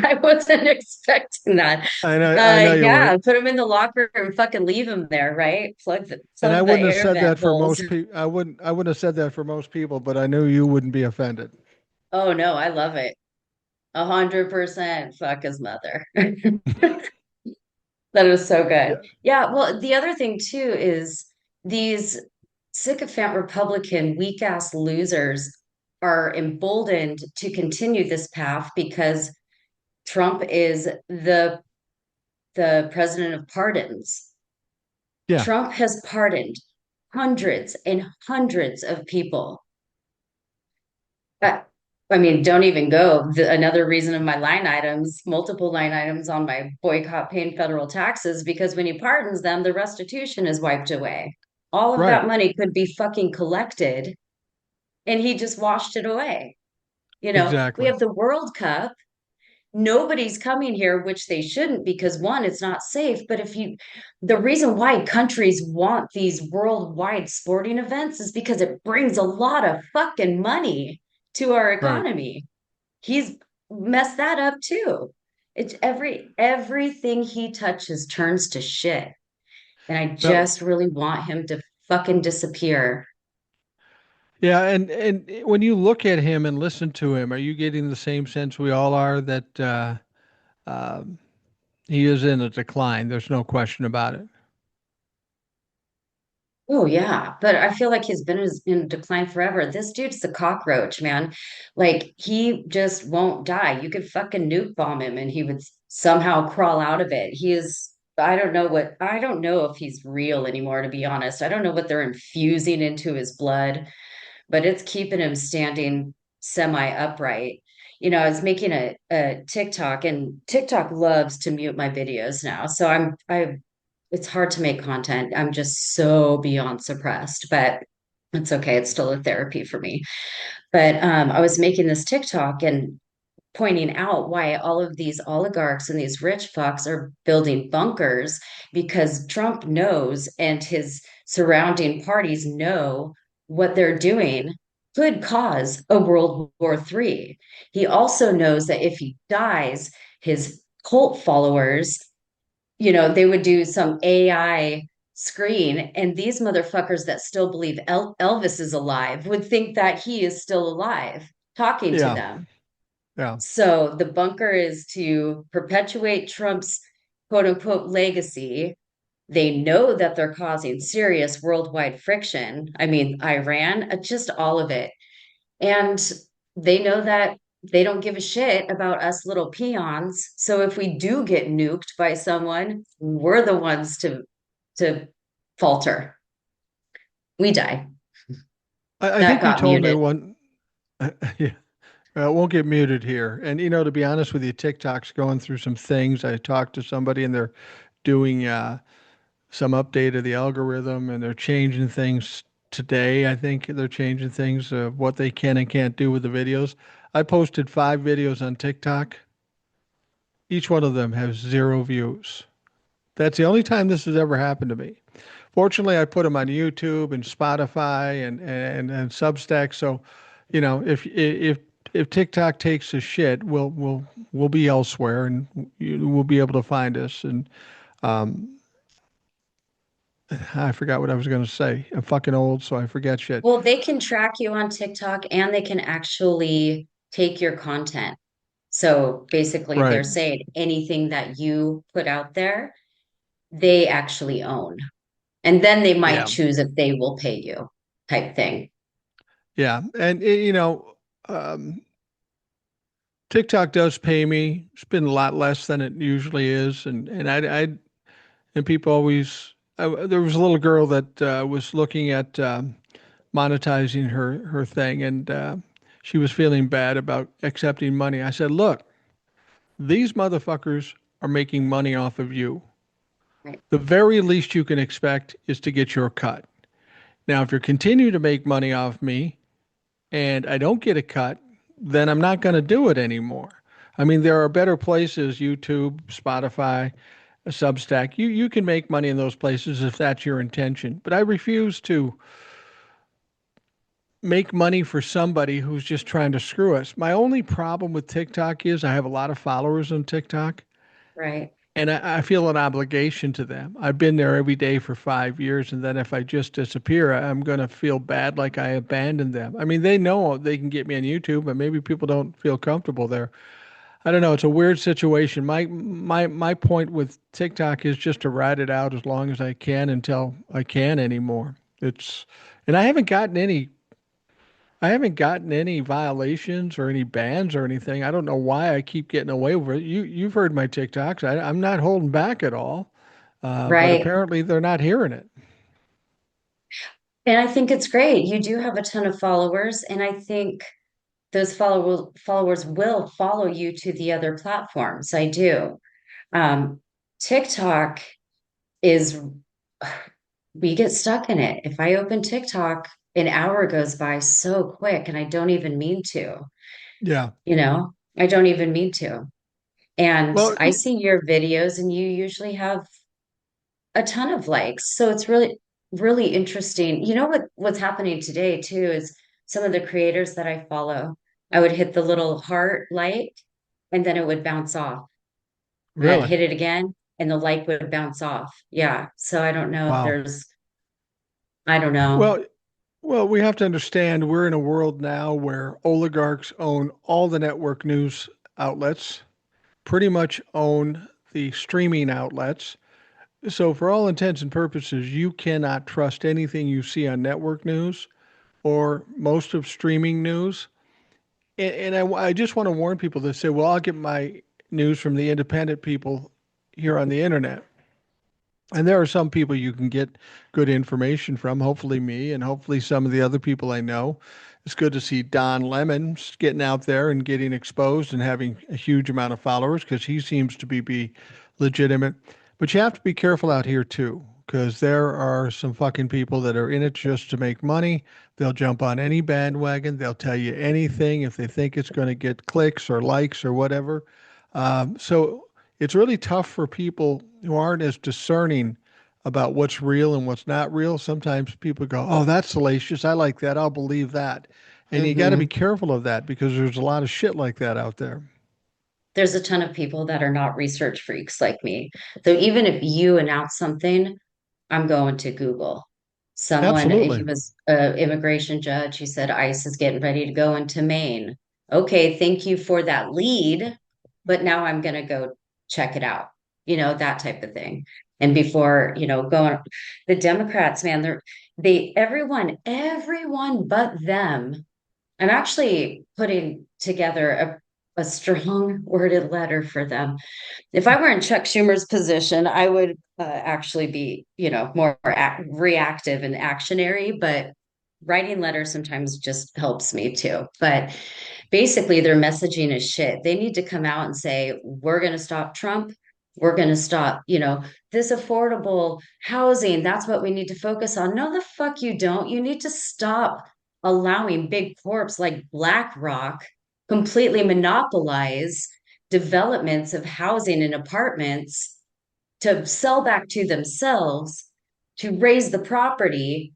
[SPEAKER 2] I wasn't expecting that.
[SPEAKER 1] I know you
[SPEAKER 2] Yeah,
[SPEAKER 1] weren't.
[SPEAKER 2] put him in the locker and fucking leave him there, right?
[SPEAKER 1] And I
[SPEAKER 2] Plug the
[SPEAKER 1] wouldn't have
[SPEAKER 2] air
[SPEAKER 1] said
[SPEAKER 2] vent
[SPEAKER 1] that for
[SPEAKER 2] holes.
[SPEAKER 1] most people. I wouldn't have said that for most people, but I knew you wouldn't be offended.
[SPEAKER 2] Oh no, I love it. 100% fuck his mother. That is so good.
[SPEAKER 1] Yeah.
[SPEAKER 2] Yeah, well, the other thing too is these sycophant Republican weak ass losers are emboldened to continue this path because Trump is the president of pardons.
[SPEAKER 1] Yeah.
[SPEAKER 2] Trump has pardoned hundreds and hundreds of people. But I mean, don't even go. Another reason of my line items, multiple line items on my boycott paying federal taxes, because when he pardons them, the restitution is wiped away. All of
[SPEAKER 1] Right.
[SPEAKER 2] that money could be fucking collected, and he just washed it away. We
[SPEAKER 1] Exactly.
[SPEAKER 2] have the World Cup. Nobody's coming here, which they shouldn't, because one, it's not safe. But the reason why countries want these worldwide sporting events is because it brings a lot of fucking money to our
[SPEAKER 1] Right.
[SPEAKER 2] economy. He's messed that up too. It's everything he touches turns to shit. And I
[SPEAKER 1] Well,
[SPEAKER 2] just really want him to fucking disappear.
[SPEAKER 1] yeah, and when you look at him and listen to him, are you getting the same sense we all are that um, he is in a decline? There's no question about it.
[SPEAKER 2] Oh yeah, but I feel like he's been in decline forever. This dude's the cockroach, man. Like he just won't die. You could fucking nuke bomb him and he would somehow crawl out of it. I don't know if he's real anymore, to be honest. I don't know what they're infusing into his blood, but it's keeping him standing semi upright. I was making a TikTok and TikTok loves to mute my videos now. So it's hard to make content. I'm just so beyond suppressed, but it's okay. It's still a therapy for me. But I was making this TikTok and pointing out why all of these oligarchs and these rich fucks are building bunkers because Trump knows and his surrounding parties know what they're doing could cause a World War III. He also knows that if he dies, his cult followers they would do some AI screen, and these motherfuckers that still believe Elvis is alive would think that he is still alive talking to
[SPEAKER 1] Yeah.
[SPEAKER 2] them.
[SPEAKER 1] Yeah.
[SPEAKER 2] So the bunker is to perpetuate Trump's quote unquote legacy. They know that they're causing serious worldwide friction. I mean, Iran, just all of it. And they know that they don't give a shit about us little peons. So if we do get nuked by someone, we're the ones to falter. We die.
[SPEAKER 1] I
[SPEAKER 2] That
[SPEAKER 1] think you
[SPEAKER 2] got
[SPEAKER 1] told me
[SPEAKER 2] muted.
[SPEAKER 1] one. Yeah. It won't get muted here. And to be honest with you, TikTok's going through some things. I talked to somebody and they're doing some update of the algorithm, and they're changing things today. I think they're changing things of what they can and can't do with the videos. I posted 5 videos on TikTok. Each one of them has 0 views. That's the only time this has ever happened to me. Fortunately, I put them on YouTube and Spotify and Substack. So, if TikTok takes a shit, we'll be elsewhere, and we'll be able to find us. And um, I forgot what I was going to say. I'm fucking old, so I forget shit.
[SPEAKER 2] Well, they can track you on TikTok and they can actually take your content. So basically, they're
[SPEAKER 1] Right.
[SPEAKER 2] saying anything that you put out there, they actually own. And then they might
[SPEAKER 1] Yeah.
[SPEAKER 2] choose if they will pay you type thing.
[SPEAKER 1] Yeah. And um, TikTok does pay me. It's been a lot less than it usually is, and and people always. There was a little girl that was looking at monetizing her thing, and she was feeling bad about accepting money. I said, "Look, these motherfuckers are making money off of you.
[SPEAKER 2] Right.
[SPEAKER 1] The very least you can expect is to get your cut. Now, if you continue to make money off me and I don't get a cut, then I'm not going to do it anymore." I mean, there are better places, YouTube, Spotify, Substack. You can make money in those places if that's your intention. But I refuse to make money for somebody who's just trying to screw us. My only problem with TikTok is I have a lot of followers on TikTok,
[SPEAKER 2] Right.
[SPEAKER 1] and I feel an obligation to them. I've been there every day for 5 years, and then if I just disappear, I'm going to feel bad like I abandoned them. I mean, they know they can get me on YouTube, but maybe people don't feel comfortable there. I don't know. It's a weird situation. My point with TikTok is just to ride it out as long as I can until I can anymore. It's and I haven't gotten any violations or any bans or anything. I don't know why I keep getting away with it. You've heard my TikToks. I'm not holding back at all. But
[SPEAKER 2] Right.
[SPEAKER 1] apparently they're not hearing it.
[SPEAKER 2] And I think it's great. You do have a ton of followers, and I think those followers will follow you to the other platforms. I do. Um, TikTok is we get stuck in it. If I open TikTok, an hour goes by so quick and I don't even mean to,
[SPEAKER 1] Yeah.
[SPEAKER 2] I don't even mean to. And
[SPEAKER 1] Well,
[SPEAKER 2] I see your videos and you usually have a ton of likes. So it's really, really interesting. You know what's happening today too is some of the creators that I follow, I would hit the little heart like and then it would bounce off. And I'd
[SPEAKER 1] really.
[SPEAKER 2] hit it again and the like would bounce off. Yeah. So I don't know if
[SPEAKER 1] Wow.
[SPEAKER 2] I don't know.
[SPEAKER 1] Well, well, we have to understand we're in a world now where oligarchs own all the network news outlets, pretty much own the streaming outlets. So, for all intents and purposes, you cannot trust anything you see on network news or most of streaming news. I just want to warn people that say, well, I'll get my news from the independent people here on the internet. And there are some people you can get good information from, hopefully me and hopefully some of the other people I know. It's good to see Don Lemon getting out there and getting exposed and having a huge amount of followers because he seems to be legitimate. But you have to be careful out here too, because there are some fucking people that are in it just to make money. They'll jump on any bandwagon. They'll tell you anything if they think it's going to get clicks or likes or whatever. So it's really tough for people who aren't as discerning about what's real and what's not real. Sometimes people go, "Oh, that's salacious. I like that. I'll believe that." And you got to be
[SPEAKER 2] Mhm.
[SPEAKER 1] careful of that because there's a lot of shit like that out there.
[SPEAKER 2] There's a ton of people that are not research freaks like me. So even if you announce something, I'm going to Google. He
[SPEAKER 1] Absolutely.
[SPEAKER 2] was an immigration judge. He said ICE is getting ready to go into Maine. Okay, thank you for that lead, but now I'm going to go check it out. That type of thing. And before, going, the Democrats, man, everyone but them. I'm actually putting together a strong worded letter for them. If I were in Chuck Schumer's position, I would actually be, more reactive and actionary, but writing letters sometimes just helps me too. But basically, their messaging is shit. They need to come out and say, we're going to stop Trump. We're going to stop, this affordable housing. That's what we need to focus on. No, the fuck you don't. You need to stop allowing big corps like BlackRock completely monopolize developments of housing and apartments to sell back to themselves to raise the property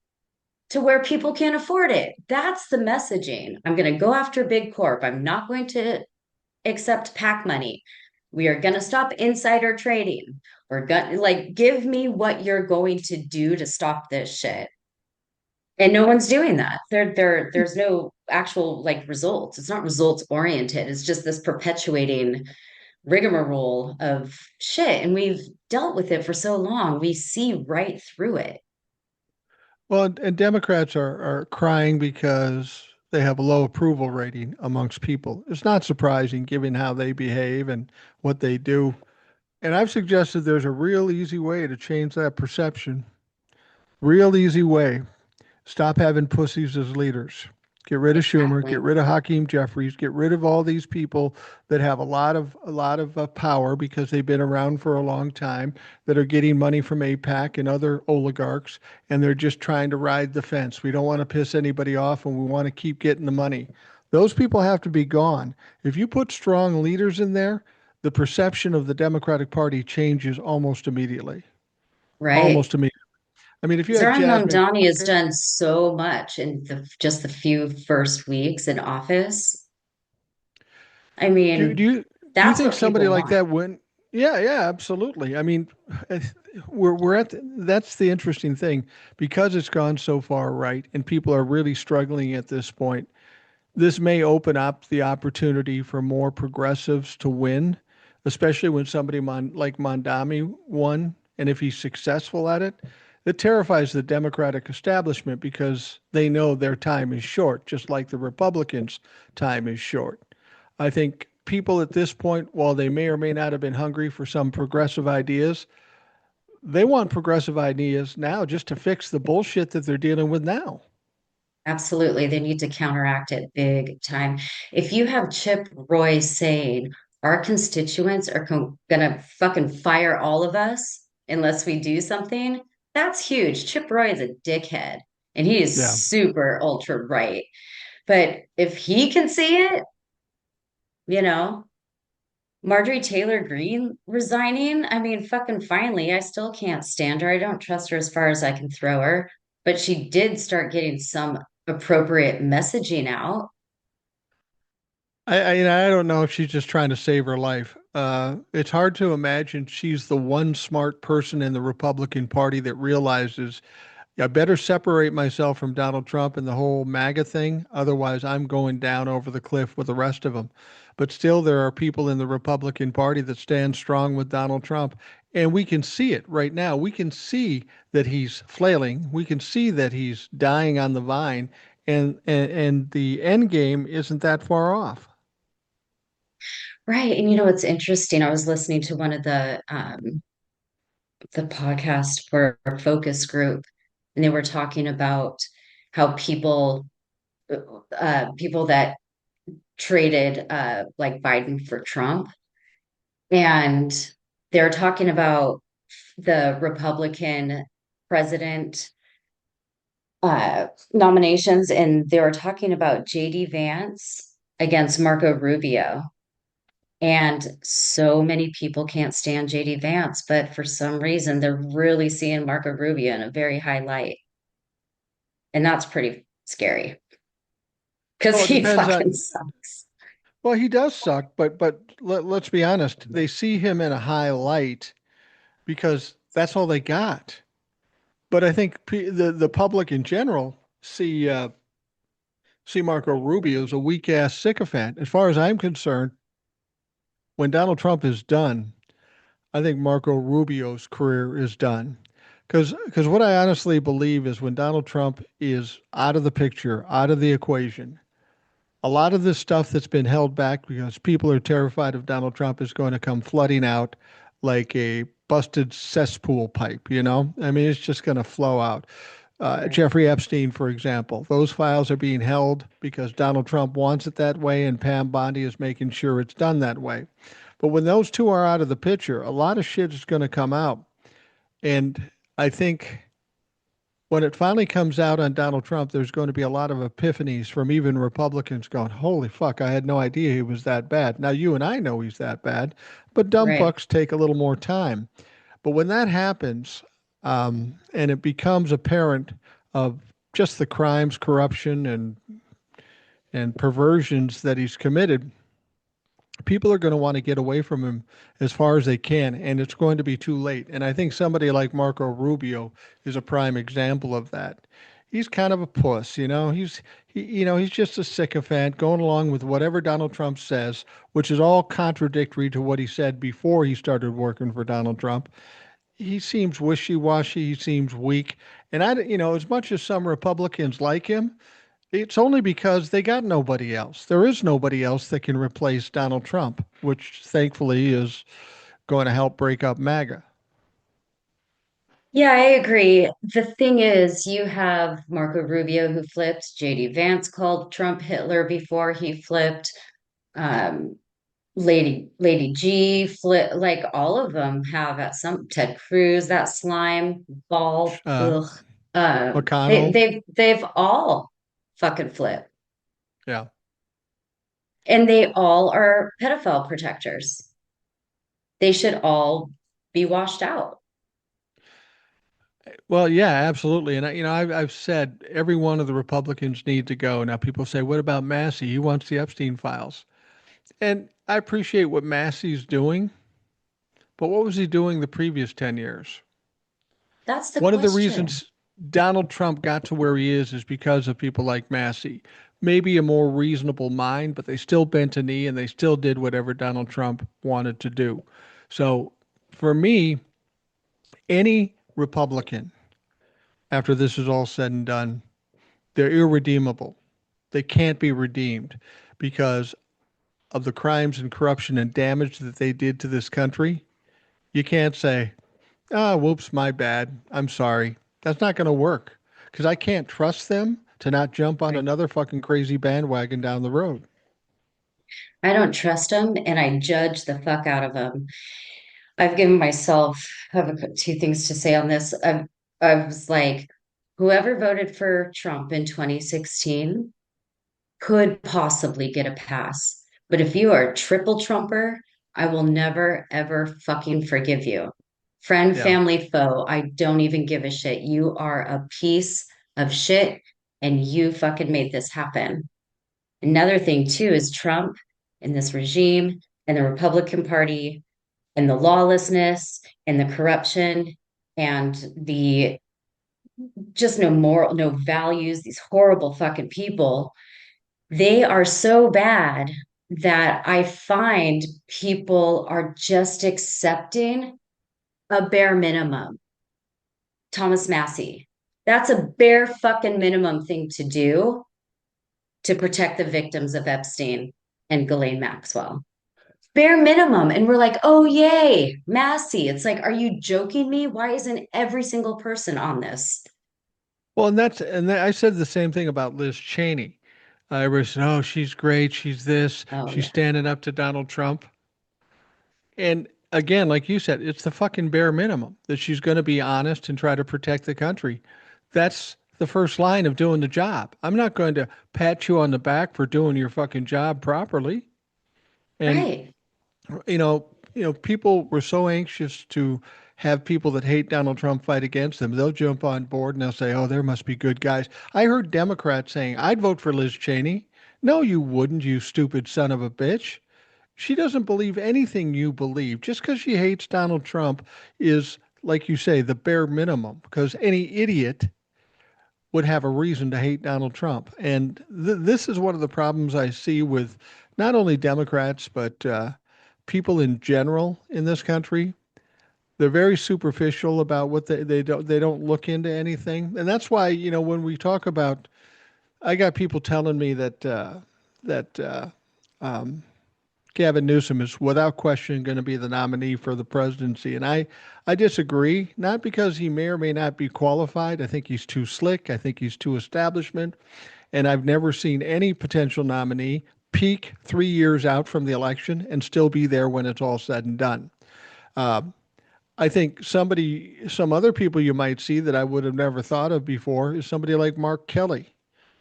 [SPEAKER 2] to where people can't afford it. That's the messaging. I'm going to go after big corp. I'm not going to accept PAC money. We are going to stop insider trading. We're going to like give me what you're going to do to stop this shit. And no one's doing that. There's no actual like results. It's not results oriented. It's just this perpetuating rigmarole of shit. And we've dealt with it for so long. We see right through it.
[SPEAKER 1] Well, and Democrats are crying because they have a low approval rating amongst people. It's not surprising given how they behave and what they do. And I've suggested there's a real easy way to change that perception. Real easy way. Stop having pussies as leaders. Get rid of Schumer, get
[SPEAKER 2] Exactly.
[SPEAKER 1] rid of Hakeem Jeffries, get rid of all these people that have a lot of power because they've been around for a long time, that are getting money from APAC and other oligarchs, and they're just trying to ride the fence. We don't want to piss anybody off, and we want to keep getting the money. Those people have to be gone. If you put strong leaders in there, the perception of the Democratic Party changes almost immediately.
[SPEAKER 2] Right.
[SPEAKER 1] Almost immediately. I mean, if you had
[SPEAKER 2] Zoran
[SPEAKER 1] Jasmine
[SPEAKER 2] Mamdani has
[SPEAKER 1] Crockett,
[SPEAKER 2] done so much in just the few first weeks in office. I
[SPEAKER 1] Do do
[SPEAKER 2] mean,
[SPEAKER 1] you do you
[SPEAKER 2] that's
[SPEAKER 1] think
[SPEAKER 2] what
[SPEAKER 1] somebody
[SPEAKER 2] people
[SPEAKER 1] like
[SPEAKER 2] want.
[SPEAKER 1] that wouldn't? Yeah, yeah, absolutely. I mean, that's the interesting thing because it's gone so far right and people are really struggling at this point. This may open up the opportunity for more progressives to win, especially when somebody like Mondami won, and if he's successful at it, it terrifies the Democratic establishment because they know their time is short, just like the Republicans' time is short. I think people at this point, while they may or may not have been hungry for some progressive ideas, they want progressive ideas now just to fix the bullshit that they're dealing with now.
[SPEAKER 2] Absolutely. They need to counteract it big time. If you have Chip Roy saying our constituents are gonna fucking fire all of us unless we do something, that's huge. Chip Roy is a dickhead and he is
[SPEAKER 1] Yeah.
[SPEAKER 2] super ultra right. But if he can see it, you know, Marjorie Taylor Greene resigning. I mean, fucking finally, I still can't stand her. I don't trust her as far as I can throw her, but she did start getting some appropriate messaging out.
[SPEAKER 1] I don't know if she's just trying to save her life. It's hard to imagine she's the one smart person in the Republican Party that realizes I better separate myself from Donald Trump and the whole MAGA thing. Otherwise, I'm going down over the cliff with the rest of them. But still, there are people in the Republican Party that stand strong with Donald Trump. And we can see it right now. We can see that he's flailing. We can see that he's dying on the vine. And the end game isn't that far off.
[SPEAKER 2] Right. And it's interesting. I was listening to one of the podcast for a focus group, and they were talking about how people that traded like Biden for Trump, and they're talking about the Republican president nominations, and they were talking about JD Vance against Marco Rubio. And so many people can't stand JD Vance, but for some reason, they're really seeing Marco Rubio in a very high light. And that's pretty scary because
[SPEAKER 1] Well, it
[SPEAKER 2] he
[SPEAKER 1] depends
[SPEAKER 2] fucking
[SPEAKER 1] on.
[SPEAKER 2] sucks.
[SPEAKER 1] Well, he does suck, but let's be honest. They see him in a high light because that's all they got. But I think the public in general see Marco Rubio as a weak ass sycophant. As far as I'm concerned, when Donald Trump is done, I think Marco Rubio's career is done. Because what I honestly believe is when Donald Trump is out of the picture, out of the equation, a lot of this stuff that's been held back because people are terrified of Donald Trump is going to come flooding out like a busted cesspool pipe, you know? I mean, it's just going to flow out.
[SPEAKER 2] Right.
[SPEAKER 1] Jeffrey Epstein, for example, those files are being held because Donald Trump wants it that way, and Pam Bondi is making sure it's done that way. But when those two are out of the picture, a lot of shit is going to come out. And I think when it finally comes out on Donald Trump, there's going to be a lot of epiphanies from even Republicans going, holy fuck, I had no idea he was that bad. Now, you and I know he's that bad, but dumb
[SPEAKER 2] Right.
[SPEAKER 1] fucks take a little more time. But when that happens, and it becomes apparent of just the crimes, corruption, and perversions that he's committed, people are going to want to get away from him as far as they can, and it's going to be too late. And I think somebody like Marco Rubio is a prime example of that. He's kind of a puss, you know. He's just a sycophant going along with whatever Donald Trump says, which is all contradictory to what he said before he started working for Donald Trump. He seems wishy-washy. He seems weak, and as much as some Republicans like him, it's only because they got nobody else. There is nobody else that can replace Donald Trump, which thankfully is going to help break up MAGA.
[SPEAKER 2] Yeah, I agree. The thing is, you have Marco Rubio who flipped, JD Vance called Trump Hitler before he flipped. Um, Lady G flip, like all of them have at some Ted Cruz, that slime ball,
[SPEAKER 1] Uh,
[SPEAKER 2] ugh. They
[SPEAKER 1] McConnell,
[SPEAKER 2] they've all fucking flipped.
[SPEAKER 1] yeah.
[SPEAKER 2] And they all are pedophile protectors. They should all be washed out.
[SPEAKER 1] Well, yeah, absolutely. And I've said every one of the Republicans need to go. Now people say, what about Massey? He wants the Epstein files, and I appreciate what Massey's doing, but what was he doing the previous 10 years?
[SPEAKER 2] That's the
[SPEAKER 1] One of the
[SPEAKER 2] question.
[SPEAKER 1] reasons Donald Trump got to where he is because of people like Massey. Maybe a more reasonable mind, but they still bent a knee and they still did whatever Donald Trump wanted to do. So for me, any Republican, after this is all said and done, they're irredeemable. They can't be redeemed because of the crimes and corruption and damage that they did to this country. You can't say, ah, whoops, my bad. I'm sorry. That's not going to work because I can't trust them to not jump on
[SPEAKER 2] Right.
[SPEAKER 1] another fucking crazy bandwagon down the road.
[SPEAKER 2] I don't trust them and I judge the fuck out of them. I've given myself I have two things to say on this. I was like, whoever voted for Trump in 2016 could possibly get a pass. But if you are a triple Trumper, I will never, ever fucking forgive you. Friend,
[SPEAKER 1] Yeah.
[SPEAKER 2] family, foe, I don't even give a shit. You are a piece of shit and you fucking made this happen. Another thing, too, is Trump and this regime and the Republican Party and the lawlessness and the corruption and the just no moral, no values, these horrible fucking people. They are so bad that I find people are just accepting a bare minimum. Thomas Massey. That's a bare fucking minimum thing to do to protect the victims of Epstein and Ghislaine Maxwell. Bare minimum. And we're like, oh, yay, Massey. It's like, are you joking me? Why isn't every single person on this?
[SPEAKER 1] Well, I said the same thing about Liz Cheney. Everybody said, "Oh, she's great. She's this.
[SPEAKER 2] Oh,
[SPEAKER 1] She's
[SPEAKER 2] yeah.
[SPEAKER 1] standing up to Donald Trump." And again, like you said, it's the fucking bare minimum that she's going to be honest and try to protect the country. That's the first line of doing the job. I'm not going to pat you on the back for doing your fucking job properly. And
[SPEAKER 2] Right.
[SPEAKER 1] you know, people were so anxious to have people that hate Donald Trump fight against them. They'll jump on board and they'll say, "Oh, there must be good guys." I heard Democrats saying, "I'd vote for Liz Cheney." No, you wouldn't, you stupid son of a bitch. She doesn't believe anything you believe. Just because she hates Donald Trump is, like you say, the bare minimum, because any idiot would have a reason to hate Donald Trump. And this is one of the problems I see with not only Democrats, but people in general in this country. They're very superficial about what they don't look into anything. And that's why, when we talk about, I got people telling me that Gavin Newsom is without question going to be the nominee for the presidency. And I disagree, not because he may or may not be qualified. I think he's too slick. I think he's too establishment. And I've never seen any potential nominee peak 3 years out from the election and still be there when it's all said and done. Uh, I think some other people you might see that I would have never thought of before is somebody like Mark Kelly.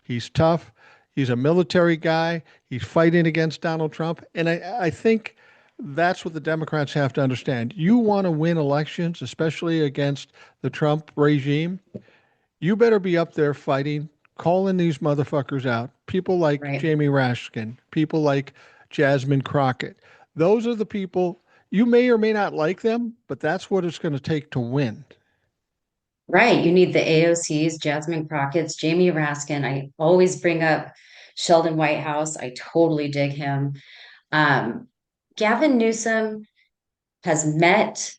[SPEAKER 1] He's tough. He's a military guy. He's fighting against Donald Trump. And I think that's what the Democrats have to understand. You want to win elections, especially against the Trump regime, you better be up there fighting, calling these motherfuckers out. People like
[SPEAKER 2] Right.
[SPEAKER 1] Jamie Raskin, people like Jasmine Crockett. Those are the people you may or may not like them, but that's what it's going to take to win.
[SPEAKER 2] Right. You need the AOCs, Jasmine Crockett's, Jamie Raskin. I always bring up Sheldon Whitehouse. I totally dig him. Um, Gavin Newsom has met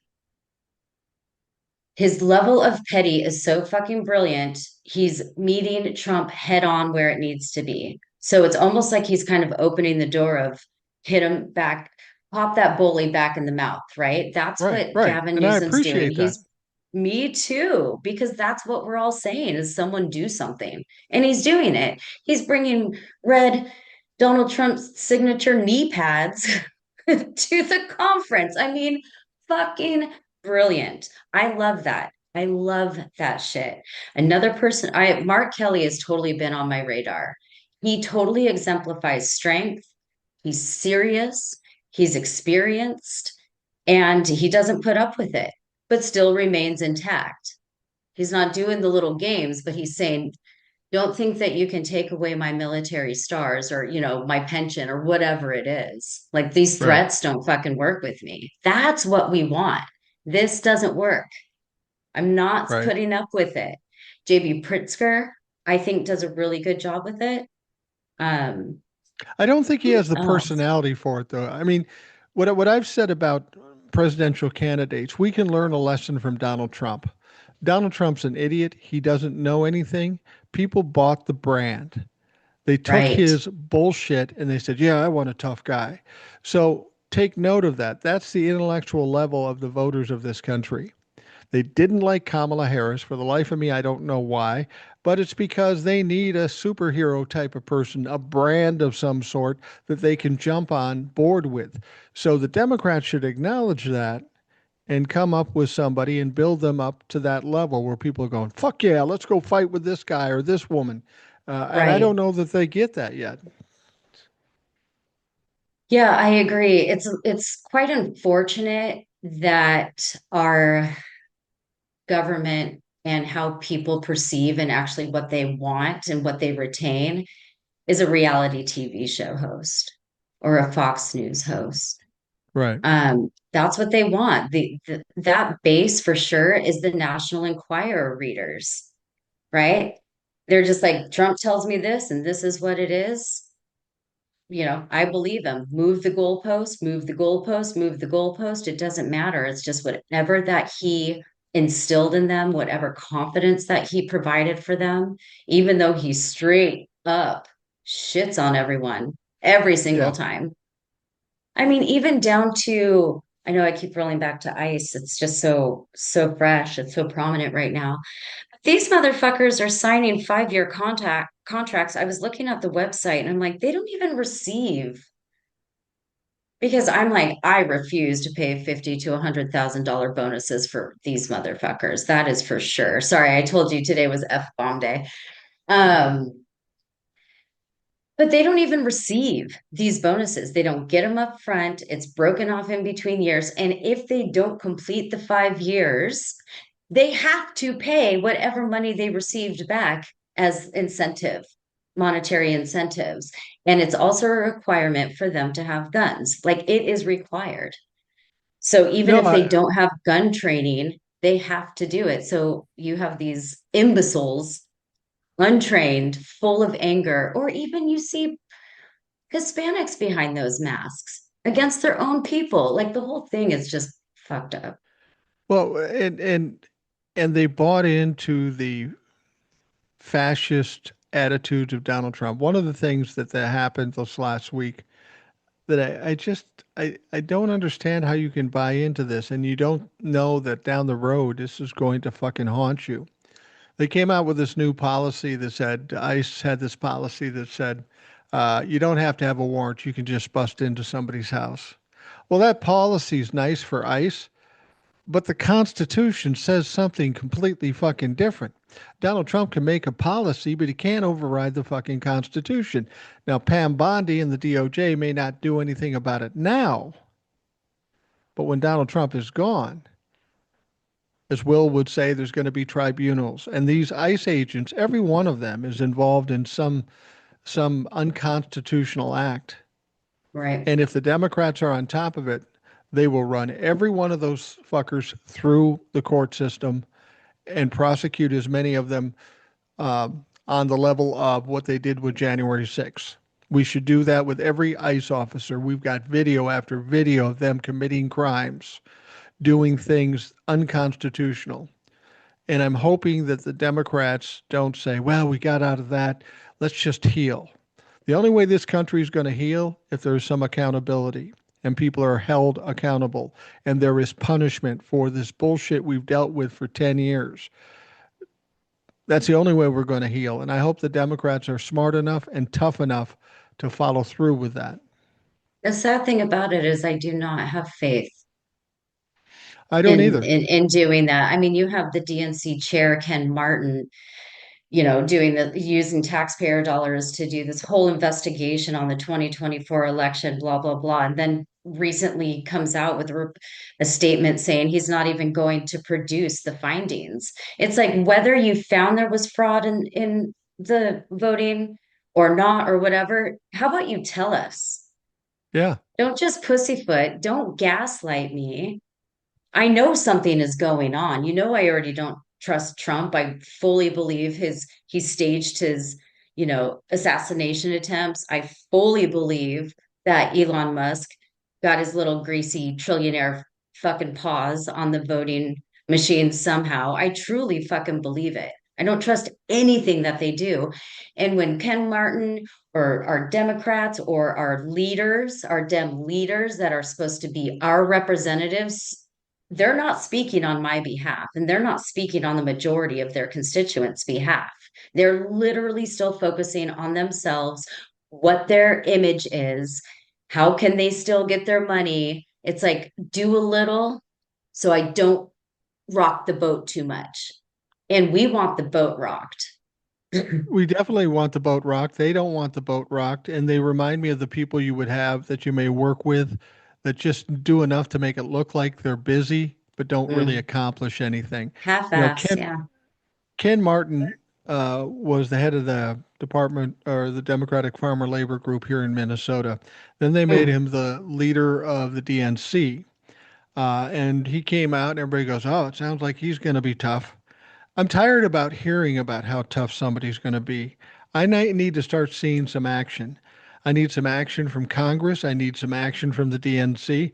[SPEAKER 2] his level of petty is so fucking brilliant. He's meeting Trump head on where it needs to be. So it's almost like he's kind of opening the door of hit him back, pop that bully back in the mouth, right? That's
[SPEAKER 1] Right,
[SPEAKER 2] what
[SPEAKER 1] right.
[SPEAKER 2] Gavin
[SPEAKER 1] And I
[SPEAKER 2] Newsom's doing.
[SPEAKER 1] appreciate that.
[SPEAKER 2] He's me too, because that's what we're all saying is someone do something. And he's doing it. He's bringing red Donald Trump's signature knee pads to the conference. I mean, fucking brilliant. I love that. I love that shit. Another person, Mark Kelly has totally been on my radar. He totally exemplifies strength. He's serious, he's experienced, and he doesn't put up with it, but still remains intact. He's not doing the little games, but he's saying, don't think that you can take away my military stars or, my pension or whatever it is. Like these
[SPEAKER 1] Right.
[SPEAKER 2] threats don't fucking work with me. That's what we want. This doesn't work. I'm not
[SPEAKER 1] Right.
[SPEAKER 2] putting up with it. JB Pritzker, I think, does a really good job with it. Um,
[SPEAKER 1] I don't think he
[SPEAKER 2] who
[SPEAKER 1] has the
[SPEAKER 2] else?
[SPEAKER 1] personality for it, though. I mean, what I've said about presidential candidates, we can learn a lesson from Donald Trump. Donald Trump's an idiot. He doesn't know anything. People bought the brand. They took
[SPEAKER 2] Right,
[SPEAKER 1] his bullshit and they said, "Yeah, I want a tough guy." So take note of that. That's the intellectual level of the voters of this country. They didn't like Kamala Harris. For the life of me, I don't know why, but it's because they need a superhero type of person, a brand of some sort that they can jump on board with. So the Democrats should acknowledge that and come up with somebody and build them up to that level where people are going, fuck yeah, let's go fight with this guy or this woman. And I don't
[SPEAKER 2] right.
[SPEAKER 1] know that they get that yet.
[SPEAKER 2] Yeah, I agree. It's quite unfortunate that our government and how people perceive and actually what they want and what they retain is a reality TV show host or a Fox News host.
[SPEAKER 1] Right.
[SPEAKER 2] That's what they want. That base for sure is the National Enquirer readers, right? They're just like, Trump tells me this, and this is what it is. I believe him. Move the goalpost, move the goalpost, move the goalpost. It doesn't matter. It's just whatever that he instilled in them, whatever confidence that he provided for them, even though he straight up shits on everyone every single
[SPEAKER 1] Yeah.
[SPEAKER 2] time. I mean, even down to, I know I keep rolling back to ICE. It's just so fresh. It's so prominent right now. These motherfuckers are signing 5-year contact contracts. I was looking at the website and I'm like, they don't even receive because I'm like, I refuse to pay 50 to $100,000 bonuses for these motherfuckers. That is for sure. Sorry, I told you today was F-bomb day. Um, But they don't even receive these bonuses. They don't get them up front. It's broken off in between years. And if they don't complete the 5 years, they have to pay whatever money they received back as incentive, monetary incentives. And it's also a requirement for them to have guns. Like it is required. So even
[SPEAKER 1] No,
[SPEAKER 2] if they don't have gun training, they have to do it. So you have these imbeciles untrained, full of anger, or even you see Hispanics behind those masks against their own people. Like the whole thing is just fucked up.
[SPEAKER 1] well, and they bought into the fascist attitudes of Donald Trump. One of the things that happened this last week that I just I don't understand how you can buy into this and you don't know that down the road this is going to fucking haunt you. They came out with this new policy that said ICE had this policy that said You don't have to have a warrant. You can just bust into somebody's house. Well, that policy is nice for ICE, but the Constitution says something completely fucking different. Donald Trump can make a policy, but he can't override the fucking Constitution. Now, Pam Bondi and the DOJ may not do anything about it now, but when Donald Trump is gone, as Will would say, there's going to be tribunals. And these ICE agents, every one of them is involved in some unconstitutional act.
[SPEAKER 2] Right.
[SPEAKER 1] And if the Democrats are on top of it, they will run every one of those fuckers through the court system and prosecute as many of them on the level of what they did with January 6th. We should do that with every ICE officer. We've got video after video of them committing crimes, doing things unconstitutional. And I'm hoping that the Democrats don't say, well, we got out of that. Let's just heal. The only way this country is going to heal if there's some accountability and people are held accountable and there is punishment for this bullshit we've dealt with for 10 years. That's the only way we're going to heal. And I hope the Democrats are smart enough and tough enough to follow through with that.
[SPEAKER 2] The sad thing about it is I do not have faith
[SPEAKER 1] I don't
[SPEAKER 2] in
[SPEAKER 1] either.
[SPEAKER 2] in doing that. I mean, you have the DNC chair, Ken Martin, doing the using taxpayer dollars to do this whole investigation on the 2024 election, blah, blah, blah. And then recently comes out with a statement saying he's not even going to produce the findings. It's like whether you found there was fraud in the voting or not or whatever, how about you tell us?
[SPEAKER 1] Yeah.
[SPEAKER 2] Don't just pussyfoot, don't gaslight me. I know something is going on. I already don't trust Trump. I fully believe he staged his, assassination attempts. I fully believe that Elon Musk got his little greasy trillionaire fucking paws on the voting machine somehow. I truly fucking believe it. I don't trust anything that they do. And when Ken Martin or our Democrats or our leaders, our Dem leaders that are supposed to be our representatives, they're not speaking on my behalf and they're not speaking on the majority of their constituents' behalf. They're literally still focusing on themselves, what their image is, how can they still get their money. It's like, do a little so I don't rock the boat too much. And we want the boat rocked.
[SPEAKER 1] We definitely want the boat rocked. They don't want the boat rocked. And they remind me of the people you would have that you may work with that just do enough to make it look like they're busy, but don't really
[SPEAKER 2] Mm.
[SPEAKER 1] accomplish anything. You know,
[SPEAKER 2] Half-ass,
[SPEAKER 1] Ken
[SPEAKER 2] yeah.
[SPEAKER 1] Ken Martin was the head of the department or the Democratic Farmer Labor Group here in Minnesota. Then they made
[SPEAKER 2] Mm.
[SPEAKER 1] him the leader of the DNC. And he came out and everybody goes, oh, it sounds like he's going to be tough. I'm tired about hearing about how tough somebody's going to be. I need to start seeing some action. I need some action from Congress. I need some action from the DNC.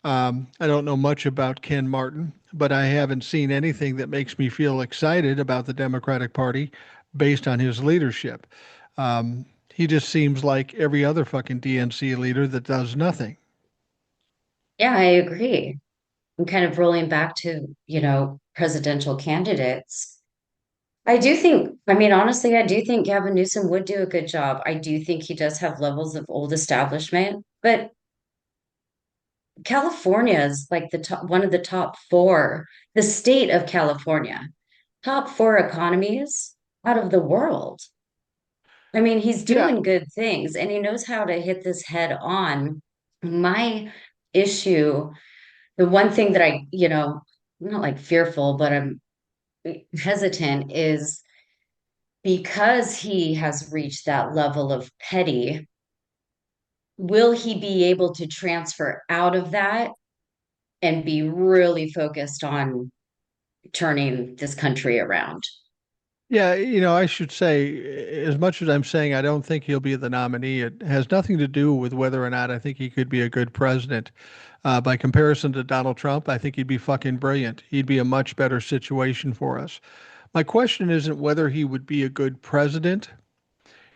[SPEAKER 1] I don't know much about Ken Martin, but I haven't seen anything that makes me feel excited about the Democratic Party based on his leadership. He just seems like every other fucking DNC leader that does nothing.
[SPEAKER 2] Yeah, I agree. And kind of rolling back to, presidential candidates. I mean, honestly, I do think Gavin Newsom would do a good job. I do think he does have levels of old establishment, but California is like one of the top four, the state of California, top four economies out of the world. I mean, he's
[SPEAKER 1] Yeah,
[SPEAKER 2] doing good things and he knows how to hit this head on. My issue, the one thing that I'm not like fearful, but I'm hesitant is because he has reached that level of petty, will he be able to transfer out of that and be really focused on turning this country around?
[SPEAKER 1] yeah, I should say, as much as I'm saying I don't think he'll be the nominee, it has nothing to do with whether or not I think he could be a good president. By comparison to Donald Trump, I think he'd be fucking brilliant. He'd be a much better situation for us. My question isn't whether he would be a good president,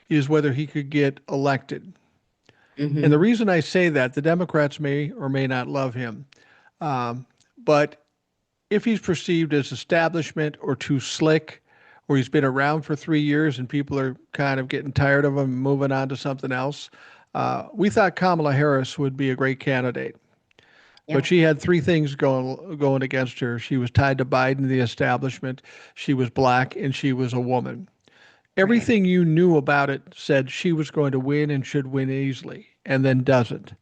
[SPEAKER 1] is whether he could get elected. And the
[SPEAKER 2] Hmm.
[SPEAKER 1] reason I say that, the Democrats may or may not love him. But if he's perceived as establishment or too slick or he's been around for 3 years and people are kind of getting tired of him and moving on to something else. We thought Kamala Harris would be a great candidate, but
[SPEAKER 2] Yeah,
[SPEAKER 1] she had three things going against her. She was tied to Biden, the establishment. She was black, and she was a woman.
[SPEAKER 2] right.
[SPEAKER 1] Everything you knew about it said she was going to win and should win easily, and then doesn't.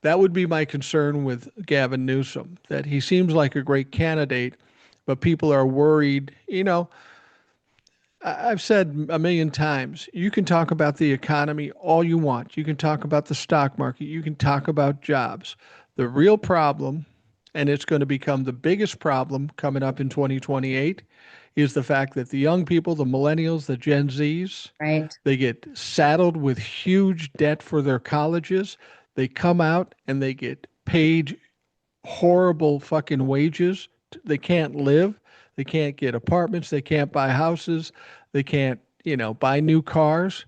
[SPEAKER 1] That would be my concern with Gavin Newsom, that he seems like a great candidate, but people are worried. I've said a million times, you can talk about the economy all you want. You can talk about the stock market. You can talk about jobs. The real problem, and it's going to become the biggest problem coming up in 2028, is the fact that the young people, the millennials, the Gen Zs,
[SPEAKER 2] Right.
[SPEAKER 1] they get saddled with huge debt for their colleges. They come out and they get paid horrible fucking wages. They can't live. They can't get apartments. They can't buy houses. They can't, buy new cars.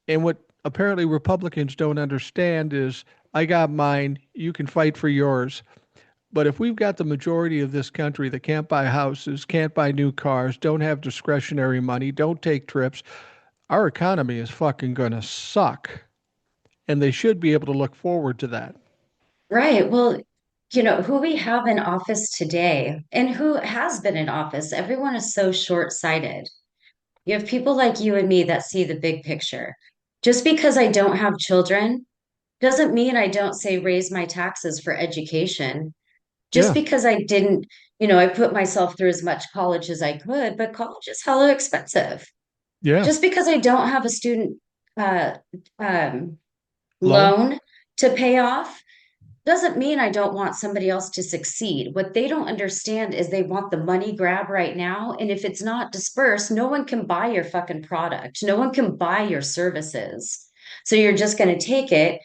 [SPEAKER 1] And what apparently Republicans don't understand is I got mine. You can fight for yours. But if we've got the majority of this country that can't buy houses, can't buy new cars, don't have discretionary money, don't take trips, our economy is fucking going to suck. And they should be able to look forward to that.
[SPEAKER 2] Right. Well, who we have in office today and who has been in office, everyone is so short-sighted. You have people like you and me that see the big picture. Just because I don't have children doesn't mean I don't say raise my taxes for education. Just
[SPEAKER 1] Yeah.
[SPEAKER 2] because I didn't, I put myself through as much college as I could, but college is hella expensive.
[SPEAKER 1] Yeah.
[SPEAKER 2] Just because I don't have a student uh, um,
[SPEAKER 1] Loan?
[SPEAKER 2] loan to pay off doesn't mean I don't want somebody else to succeed. What they don't understand is they want the money grab right now. And if it's not dispersed, no one can buy your fucking product. No one can buy your services. So you're just going to take it,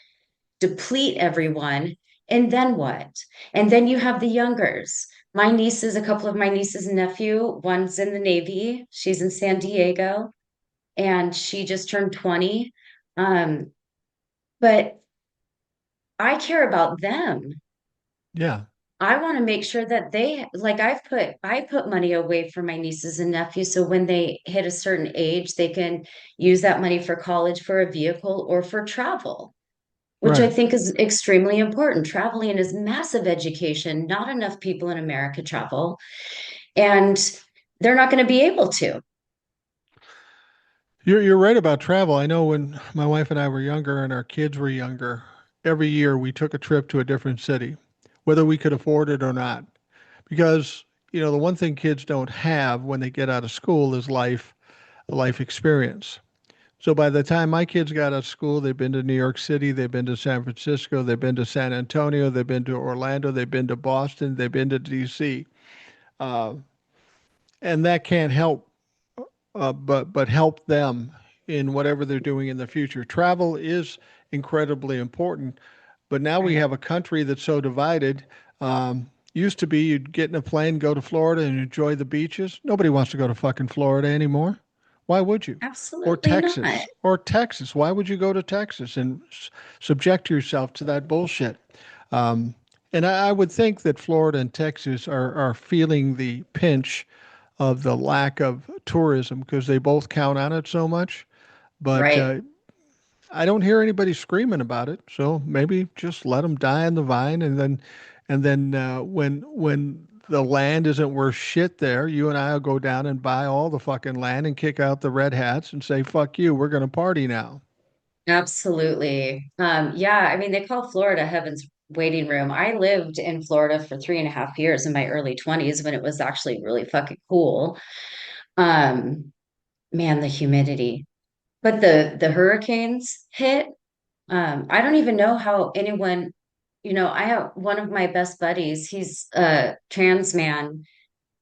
[SPEAKER 2] deplete everyone, and then what? And then you have the youngers. My nieces, a couple of my nieces and nephew, one's in the Navy, she's in San Diego, and she just turned 20. Um, but I care about them.
[SPEAKER 1] Yeah.
[SPEAKER 2] I want to make sure that they like I put money away for my nieces and nephews so when they hit a certain age they can use that money for college, for a vehicle, or for travel, which I
[SPEAKER 1] Right.
[SPEAKER 2] think is extremely important. Traveling is massive education. Not enough people in America travel, and they're not going to be able to.
[SPEAKER 1] You're right about travel. I know when my wife and I were younger and our kids were younger, every year we took a trip to a different city, whether we could afford it or not. Because, the one thing kids don't have when they get out of school is a life experience. So by the time my kids got out of school, they've been to New York City, they've been to San Francisco, they've been to San Antonio, they've been to Orlando, they've been to Boston, they've been to DC. Uh, and that can't help but help them in whatever they're doing in the future. Travel is incredibly important, but now we
[SPEAKER 2] Right.
[SPEAKER 1] have a country that's so divided. Used to be you'd get in a plane, go to Florida, and enjoy the beaches. Nobody wants to go to fucking Florida anymore. Why would you? Or
[SPEAKER 2] Absolutely not.
[SPEAKER 1] Texas, or Texas. Why would you go to Texas and subject yourself to that bullshit? Um, and I would think that Florida and Texas are feeling the pinch of the lack of tourism because they both count on it so much. But
[SPEAKER 2] Right.
[SPEAKER 1] I don't hear anybody screaming about it. So maybe just let them die on the vine, and then when the land isn't worth shit there, you and I will go down and buy all the fucking land and kick out the red hats and say fuck you. We're gonna party now.
[SPEAKER 2] Absolutely. Yeah, I mean, they call Florida heaven's waiting room. I lived in Florida for 3.5 years in my early 20s when it was actually really fucking cool. Um, Man, the humidity. But the hurricanes hit. I don't even know how anyone, I have one of my best buddies, he's a trans man.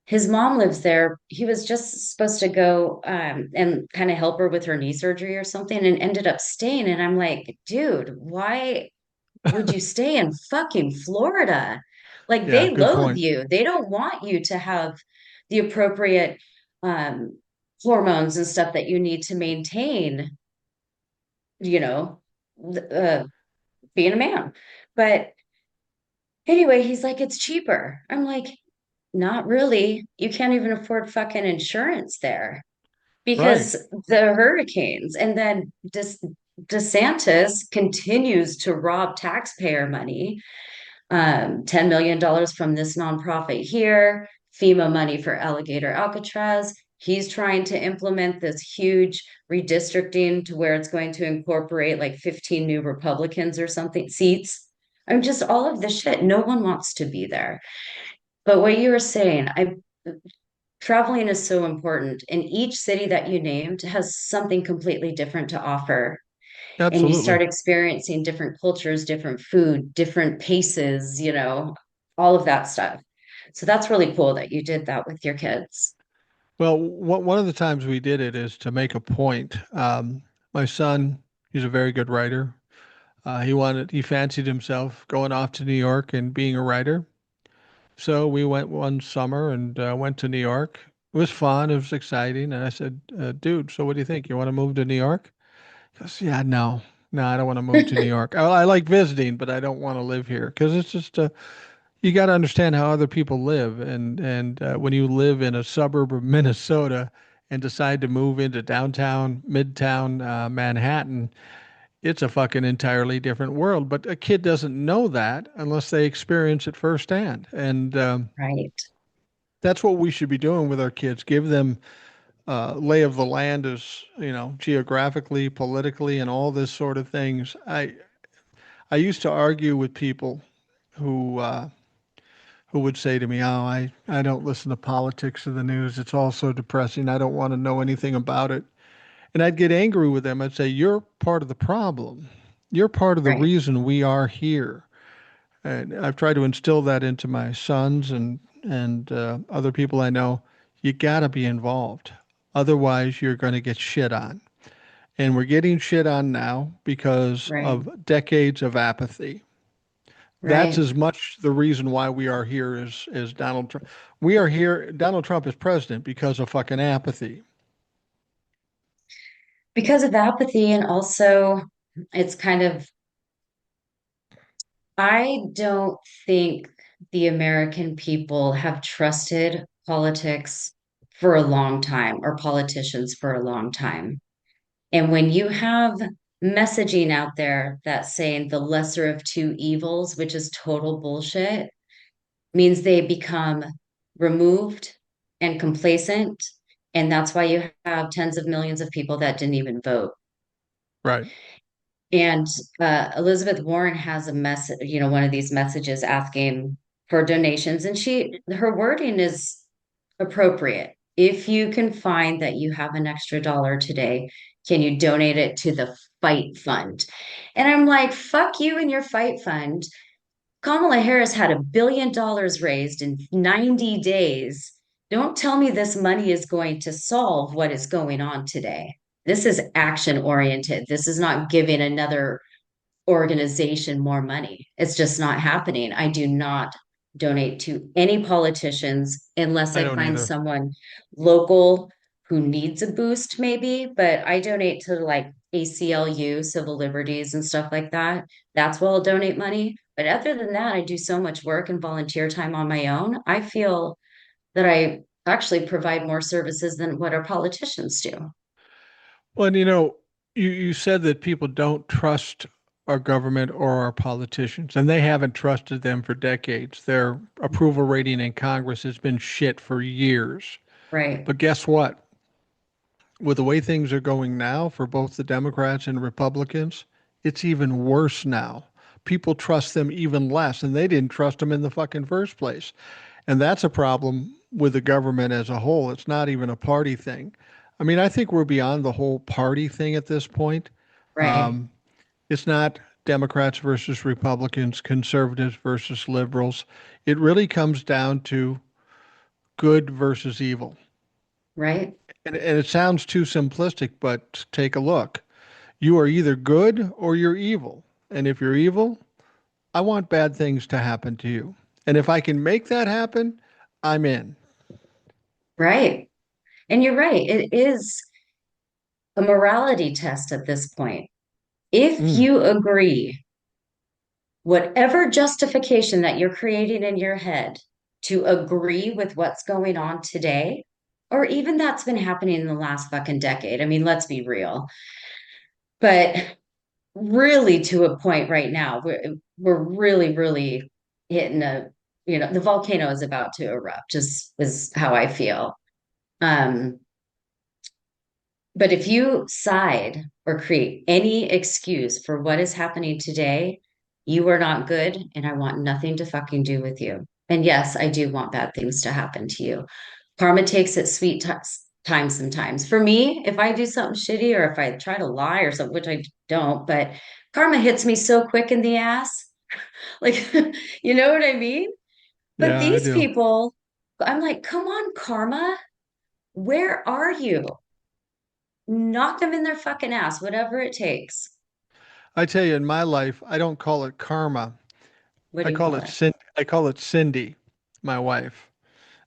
[SPEAKER 2] His mom lives there. He was just supposed to go and kind of help her with her knee surgery or something and ended up staying. And I'm like, dude, why would you stay in fucking Florida? Like
[SPEAKER 1] Yeah,
[SPEAKER 2] they
[SPEAKER 1] good
[SPEAKER 2] loathe
[SPEAKER 1] point.
[SPEAKER 2] you. They don't want you to have the appropriate um, hormones and stuff that you need to maintain, you know, uh, being a man. But anyway, he's like, it's cheaper. I'm like, not really. You can't even afford fucking insurance there.
[SPEAKER 1] Right.
[SPEAKER 2] because the hurricanes. And then DeSantis continues to rob taxpayer money, $10 million from this nonprofit here, FEMA money for Alligator Alcatraz. He's trying to implement this huge redistricting to where it's going to incorporate like 15 new Republicans or something seats. I mean, just all of this shit. No one wants to be there. But what you were saying, I traveling is so important, and each city that you named has something completely different to offer, and you
[SPEAKER 1] Absolutely.
[SPEAKER 2] start experiencing different cultures, different food, different paces, all of that stuff. So that's really cool that you did that with your kids.
[SPEAKER 1] Well, one of the times we did it is to make a point. My son, he's a very good writer. He fancied himself going off to New York and being a writer. So we went one summer and went to New York. It was fun. It was exciting. And I said, dude, so what do you think? You want to move to New York? He goes, yeah, no, I don't want to move to New York. I like visiting, but I don't want to live here because it's just you got to understand how other people live. And when you live in a suburb of Minnesota and decide to move into downtown, midtown Manhattan, it's a fucking entirely different world. But a kid doesn't know that unless they experience it firsthand. And
[SPEAKER 2] Right,
[SPEAKER 1] that's what we should be doing with our kids. Give them lay of the land as geographically, politically, and all this sort of things. I used to argue with people who who would say to me, "Oh, I don't listen to politics or the news. It's all so depressing. I don't want to know anything about it." And I'd get angry with them. I'd say, "You're part of the problem. You're part of the
[SPEAKER 2] right,
[SPEAKER 1] reason we are here." And I've tried to instill that into my sons and other people I know. You got to be involved. Otherwise, you're going to get shit on. And we're getting shit on now because
[SPEAKER 2] right,
[SPEAKER 1] of decades of apathy. That's
[SPEAKER 2] right.
[SPEAKER 1] as much the reason why we are here as Donald Trump. We are here. Donald Trump is president because of fucking apathy.
[SPEAKER 2] Because of apathy, and also it's kind of, I don't think the American people have trusted politics for a long time or politicians for a long time. And when you have messaging out there that's saying the lesser of two evils, which is total bullshit, means they become removed and complacent. And that's why you have tens of millions of people that didn't even vote.
[SPEAKER 1] Right.
[SPEAKER 2] And Elizabeth Warren has a message, one of these messages asking for donations, and her wording is appropriate. If you can find that you have an extra dollar today, can you donate it to the fight fund? And I'm like, fuck you and your fight fund. Kamala Harris had $1 billion raised in 90 days. Don't tell me this money is going to solve what is going on today. This is action oriented. This is not giving another organization more money. It's just not happening. I do not donate to any politicians unless
[SPEAKER 1] I
[SPEAKER 2] I
[SPEAKER 1] don't
[SPEAKER 2] find
[SPEAKER 1] either.
[SPEAKER 2] someone local who needs a boost, maybe. But I donate to like ACLU, civil liberties, and stuff like that. That's where I'll donate money. But other than that, I do so much work and volunteer time on my own. I feel that I actually provide more services than what our politicians do.
[SPEAKER 1] Well, and you said that people don't trust our government or our politicians, and they haven't trusted them for decades. Their approval rating in Congress has been shit for years.
[SPEAKER 2] Right,
[SPEAKER 1] But guess what? With the way things are going now for both the Democrats and Republicans, it's even worse now. People trust them even less, and they didn't trust them in the fucking first place. And that's a problem with the government as a whole. It's not even a party thing. I mean, I think we're beyond the whole party thing at this point.
[SPEAKER 2] right,
[SPEAKER 1] Um, it's not Democrats versus Republicans, conservatives versus liberals. It really comes down to good versus evil.
[SPEAKER 2] right,
[SPEAKER 1] And it sounds too simplistic, but take a look. You are either good or you're evil. And if you're evil, I want bad things to happen to you. And if I can make that happen, I'm in.
[SPEAKER 2] right. And you're right. It is a morality test at this point. If
[SPEAKER 1] Mm,
[SPEAKER 2] you agree, whatever justification that you're creating in your head to agree with what's going on today, or even that's been happening in the last fucking decade. I mean, let's be real. But really to a point right now, we're really, really hitting the volcano is about to erupt, just is how I feel. Um, but if you side or create any excuse for what is happening today, you are not good, and I want nothing to fucking do with you. And yes, I do want bad things to happen to you. Karma takes its sweet time sometimes. For me, if I do something shitty or if I try to lie or something, which I don't, but karma hits me so quick in the ass. Like, you know what I mean? But
[SPEAKER 1] Yeah, I
[SPEAKER 2] these
[SPEAKER 1] do.
[SPEAKER 2] people, I'm like, come on, karma, where are you? Knock them in their fucking ass, whatever it takes.
[SPEAKER 1] I tell you, in my life, I don't call it karma.
[SPEAKER 2] What
[SPEAKER 1] I
[SPEAKER 2] do you
[SPEAKER 1] call
[SPEAKER 2] call
[SPEAKER 1] it I call it Cindy, my wife.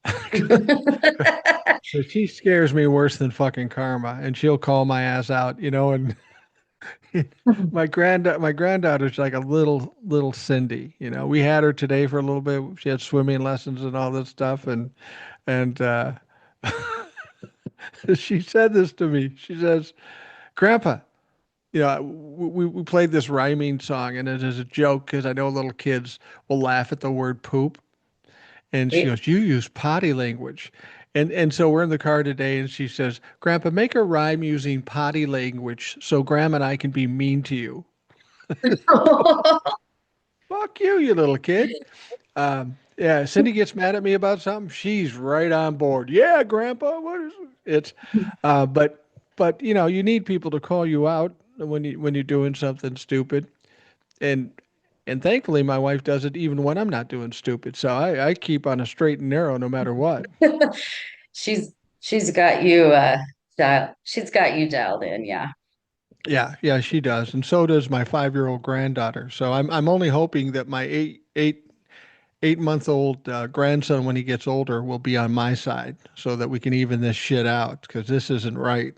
[SPEAKER 2] it?
[SPEAKER 1] So she scares me worse than fucking karma, and she'll call my ass out, and my granddaughter's like a little Cindy. We had her today for a little bit. She had swimming lessons and all this stuff, and she said this to me. She says, "Grandpa, we played this rhyming song, and it is a joke because I know little kids will laugh at the word poop." And she goes, "You use potty language." And so we're in the car today, and she says, "Grandpa, make a rhyme using potty language so Grandma and I can be mean to you." Fuck you, you little kid. Yeah, Cindy gets mad at me about something. She's right on board. Yeah, Grandpa, what is it? It's, uh, but but you need people to call you out when you're doing something stupid, and and thankfully my wife does it even when I'm not doing stupid. So I keep on a straight and narrow no matter what.
[SPEAKER 2] she's she's got you she's got you dialed in, yeah.
[SPEAKER 1] Yeah, yeah, she does, and so does my 5-year-old granddaughter. So I'm only hoping that my 8-month old grandson, when he gets older, will be on my side so that we can even this shit out because this isn't right.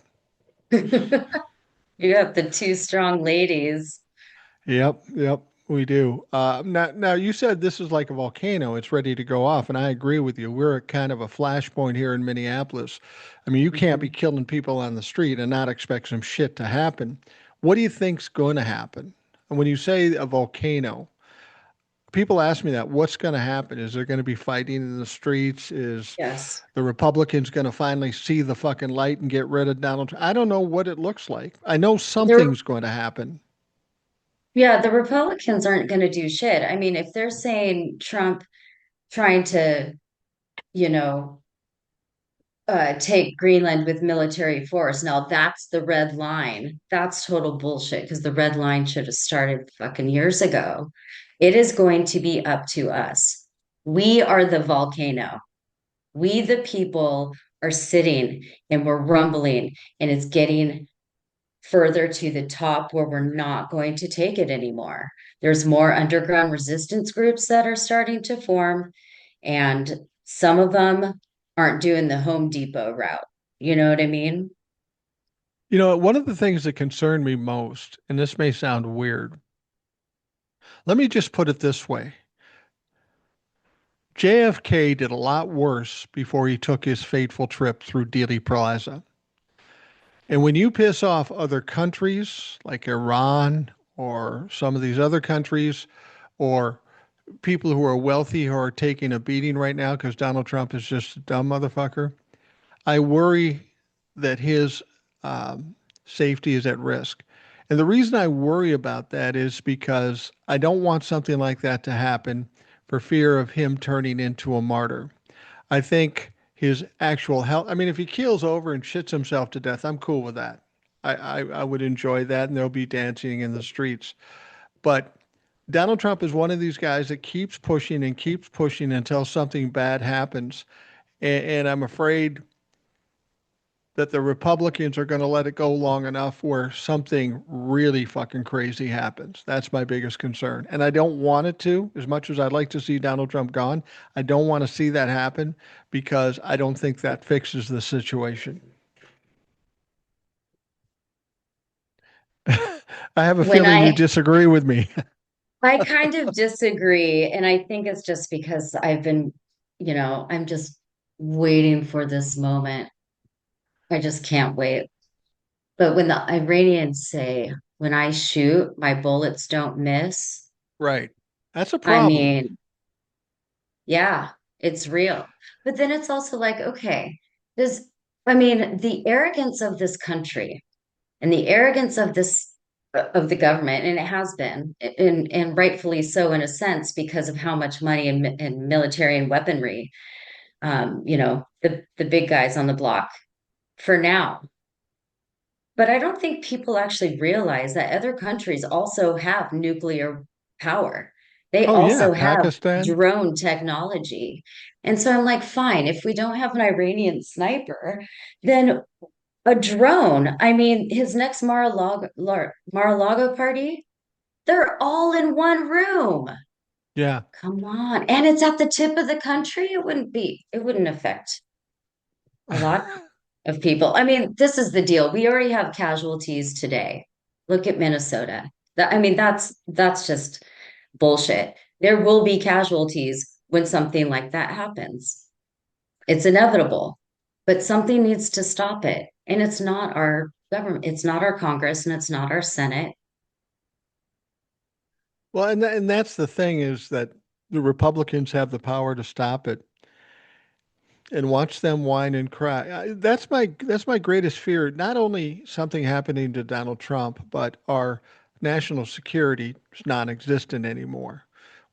[SPEAKER 2] You have the two strong ladies.
[SPEAKER 1] Yep, yep, we do. Now you said this is like a volcano; it's ready to go off, and I agree with you. We're at kind of a flashpoint here in Minneapolis. I mean, you can't be
[SPEAKER 2] Mhm.
[SPEAKER 1] killing people on the street and not expect some shit to happen. What do you think's going to happen? And when you say a volcano, people ask me that. What's going to happen? Is there going to be fighting in the streets? Is
[SPEAKER 2] Yes.
[SPEAKER 1] the Republicans going to finally see the fucking light and get rid of Donald Trump? I don't know what it looks like. I know
[SPEAKER 2] They're
[SPEAKER 1] something's going to happen.
[SPEAKER 2] Yeah, the Republicans aren't going to do shit. I mean, if they're saying Trump trying to, you know, take Greenland with military force, now that's the red line. That's total bullshit because the red line should have started fucking years ago. It is going to be up to us. We are the volcano. We, the people, are sitting and we're rumbling, and it's getting further to the top where we're not going to take it anymore. There's more underground resistance groups that are starting to form, and some of them aren't doing the Home Depot route. You know what I mean?
[SPEAKER 1] One of the things that concerned me most, and this may sound weird, let me just put it this way. JFK did a lot worse before he took his fateful trip through Dealey Plaza. And when you piss off other countries like Iran or some of these other countries or people who are wealthy who are taking a beating right now because Donald Trump is just a dumb motherfucker, I worry that his um, safety is at risk. And the reason I worry about that is because I don't want something like that to happen for fear of him turning into a martyr. I think his actual health, I mean, if he keels over and shits himself to death, I'm cool with that. I would enjoy that, and there'll be dancing in the streets. But Donald Trump is one of these guys that keeps pushing until something bad happens. And I'm afraid that the Republicans are going to let it go long enough where something really fucking crazy happens. That's my biggest concern. And I don't want it to, as much as I'd like to see Donald Trump gone. I don't want to see that happen because I don't think that fixes the situation. I have a
[SPEAKER 2] When
[SPEAKER 1] feeling you
[SPEAKER 2] I
[SPEAKER 1] disagree with me.
[SPEAKER 2] I kind of disagree, and I think it's just because I'm just waiting for this moment. I just can't wait. But when the Iranians say, when I shoot, my bullets don't miss,
[SPEAKER 1] Right. That's a
[SPEAKER 2] I
[SPEAKER 1] problem.
[SPEAKER 2] mean, yeah, it's real. But then it's also like, okay, does, I mean, the arrogance of this country and the arrogance of this of the government, and it has been, and rightfully so in a sense, because of how much money and military and weaponry, the big guys on the block for now. But I don't think people actually realize that other countries also have nuclear power. They
[SPEAKER 1] Oh yeah,
[SPEAKER 2] also have
[SPEAKER 1] Pakistan.
[SPEAKER 2] drone technology. And so I'm like, fine, if we don't have an Iranian sniper, then a drone. I mean, his next Mar-a-Lago party, they're all in one room.
[SPEAKER 1] Yeah.
[SPEAKER 2] Come on. And it's at the tip of the country. It wouldn't affect a lot of people. I mean, this is the deal. We already have casualties today. Look at Minnesota. I mean, that's just bullshit. There will be casualties when something like that happens. It's inevitable, but something needs to stop it. And it's not our government, it's not our Congress, and it's not our Senate.
[SPEAKER 1] Well, and that's the thing is that the Republicans have the power to stop it and watch them whine and cry. That's my greatest fear. Not only something happening to Donald Trump, but our national security is non-existent anymore.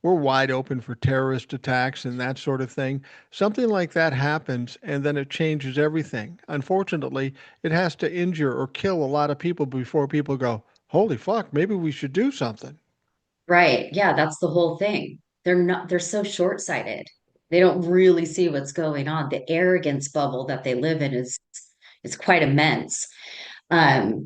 [SPEAKER 1] We're wide open for terrorist attacks and that sort of thing. Something like that happens, and then it changes everything. Unfortunately, it has to injure or kill a lot of people before people go, "Holy fuck, maybe we should do something."
[SPEAKER 2] Right. Yeah, that's the whole thing. They're so short-sighted. They don't really see what's going on. The arrogance bubble that they live in is quite immense. Um,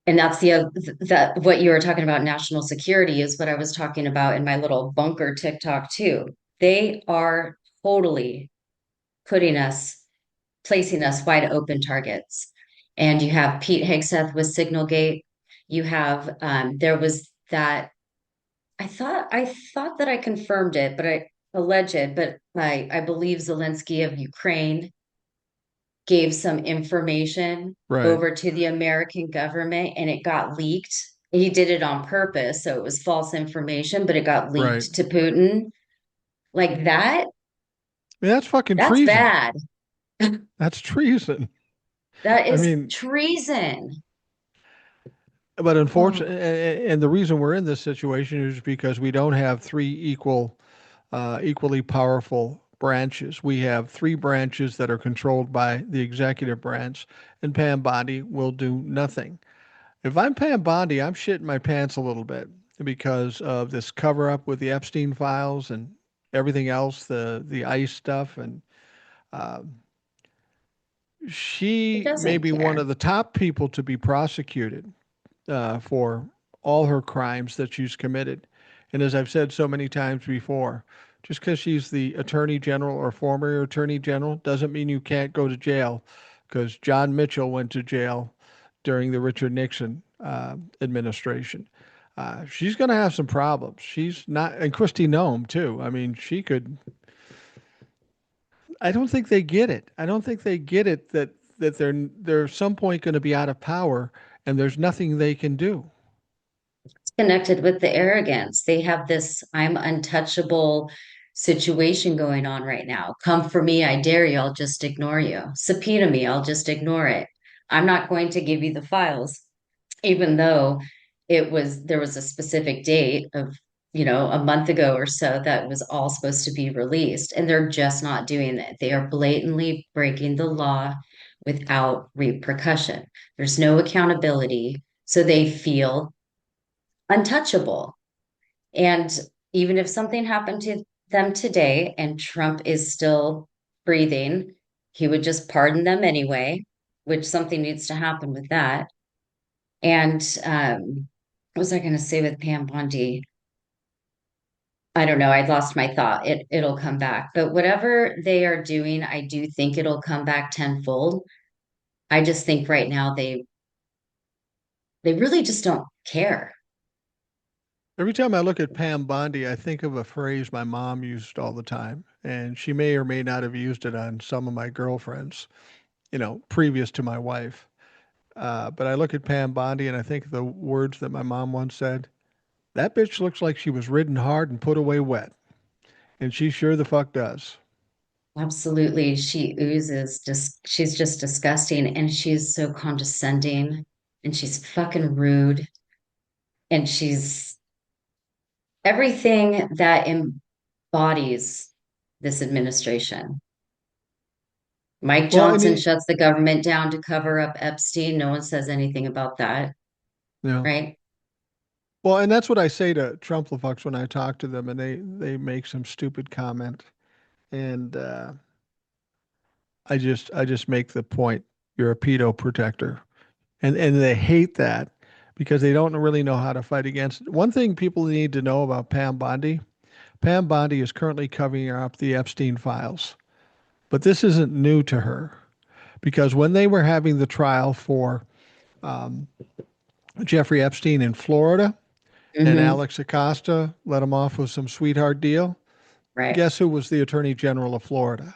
[SPEAKER 2] and that's that what you were talking about national security is what I was talking about in my little bunker TikTok too. They are totally putting us, placing us wide open targets. And you have Pete Hegseth with Signalgate. You have there was that I thought that I confirmed it, but I alleged, but I believe Zelensky of Ukraine gave some information
[SPEAKER 1] Right,
[SPEAKER 2] over to the American government and it got leaked. He did it on purpose, so it was false information, but it got
[SPEAKER 1] right.
[SPEAKER 2] leaked to Putin. Like that,
[SPEAKER 1] I mean, that's fucking
[SPEAKER 2] that's
[SPEAKER 1] treason.
[SPEAKER 2] bad.
[SPEAKER 1] That's treason.
[SPEAKER 2] That
[SPEAKER 1] I
[SPEAKER 2] is
[SPEAKER 1] mean,
[SPEAKER 2] treason.
[SPEAKER 1] but
[SPEAKER 2] Oh,
[SPEAKER 1] unfortunately, and the reason we're in this situation is because we don't have three equally powerful branches. We have three branches that are controlled by the executive branch, and Pam Bondi will do nothing. If I'm Pam Bondi, I'm shitting my pants a little bit because of this cover up with the Epstein files and everything else, the ICE stuff, and um,
[SPEAKER 2] he
[SPEAKER 1] she may
[SPEAKER 2] doesn't
[SPEAKER 1] be one
[SPEAKER 2] care.
[SPEAKER 1] of the top people to be prosecuted for all her crimes that she's committed. And as I've said so many times before, just because she's the attorney general or former attorney general doesn't mean you can't go to jail. Because John Mitchell went to jail during the Richard Nixon administration. She's going to have some problems. She's not, and Kristi Noem too. I mean, she could. I don't think they get it. I don't think they get it that they're at some point going to be out of power and there's nothing they can do.
[SPEAKER 2] Connected with the arrogance. They have this I'm untouchable situation going on right now. Come for me, I dare you, I'll just ignore you. Subpoena me, I'll just ignore it. I'm not going to give you the files, even though there was a specific date of, a month ago or so that was all supposed to be released. And they're just not doing it. They are blatantly breaking the law without repercussion. There's no accountability. So they feel untouchable. And even if something happened to them today and Trump is still breathing, he would just pardon them anyway, which something needs to happen with that. And what was I going to say with Pam Bondi? I don't know. I lost my thought. It'll come back. But whatever they are doing, I do think it'll come back tenfold. I just think right now they really just don't care.
[SPEAKER 1] Every time I look at Pam Bondi, I think of a phrase my mom used all the time, and she may or may not have used it on some of my girlfriends. previous to my wife. But I look at Pam Bondi and I think of the words that my mom once said. That bitch looks like she was ridden hard and put away wet. And she sure the fuck does.
[SPEAKER 2] Absolutely. She oozes just, she's just disgusting. And she's so condescending and she's fucking rude. And she's everything that embodies this administration. Mike
[SPEAKER 1] Well, and
[SPEAKER 2] Johnson shuts the government down to cover up Epstein. No one says anything about that,
[SPEAKER 1] you know,
[SPEAKER 2] right?
[SPEAKER 1] well, and that's what I say to Trump-fucks when I talk to them, and they make some stupid comment, and I just make the point, you're a pedo protector, and they hate that because they don't really know how to fight against it. One thing people need to know about Pam Bondi: Pam Bondi is currently covering up the Epstein files, but this isn't new to her because when they were having the trial for Jeffrey Epstein in Florida, and
[SPEAKER 2] Mm-hmm.
[SPEAKER 1] Alex Acosta let him off with some sweetheart deal.
[SPEAKER 2] Right.
[SPEAKER 1] Guess who was the Attorney General of Florida?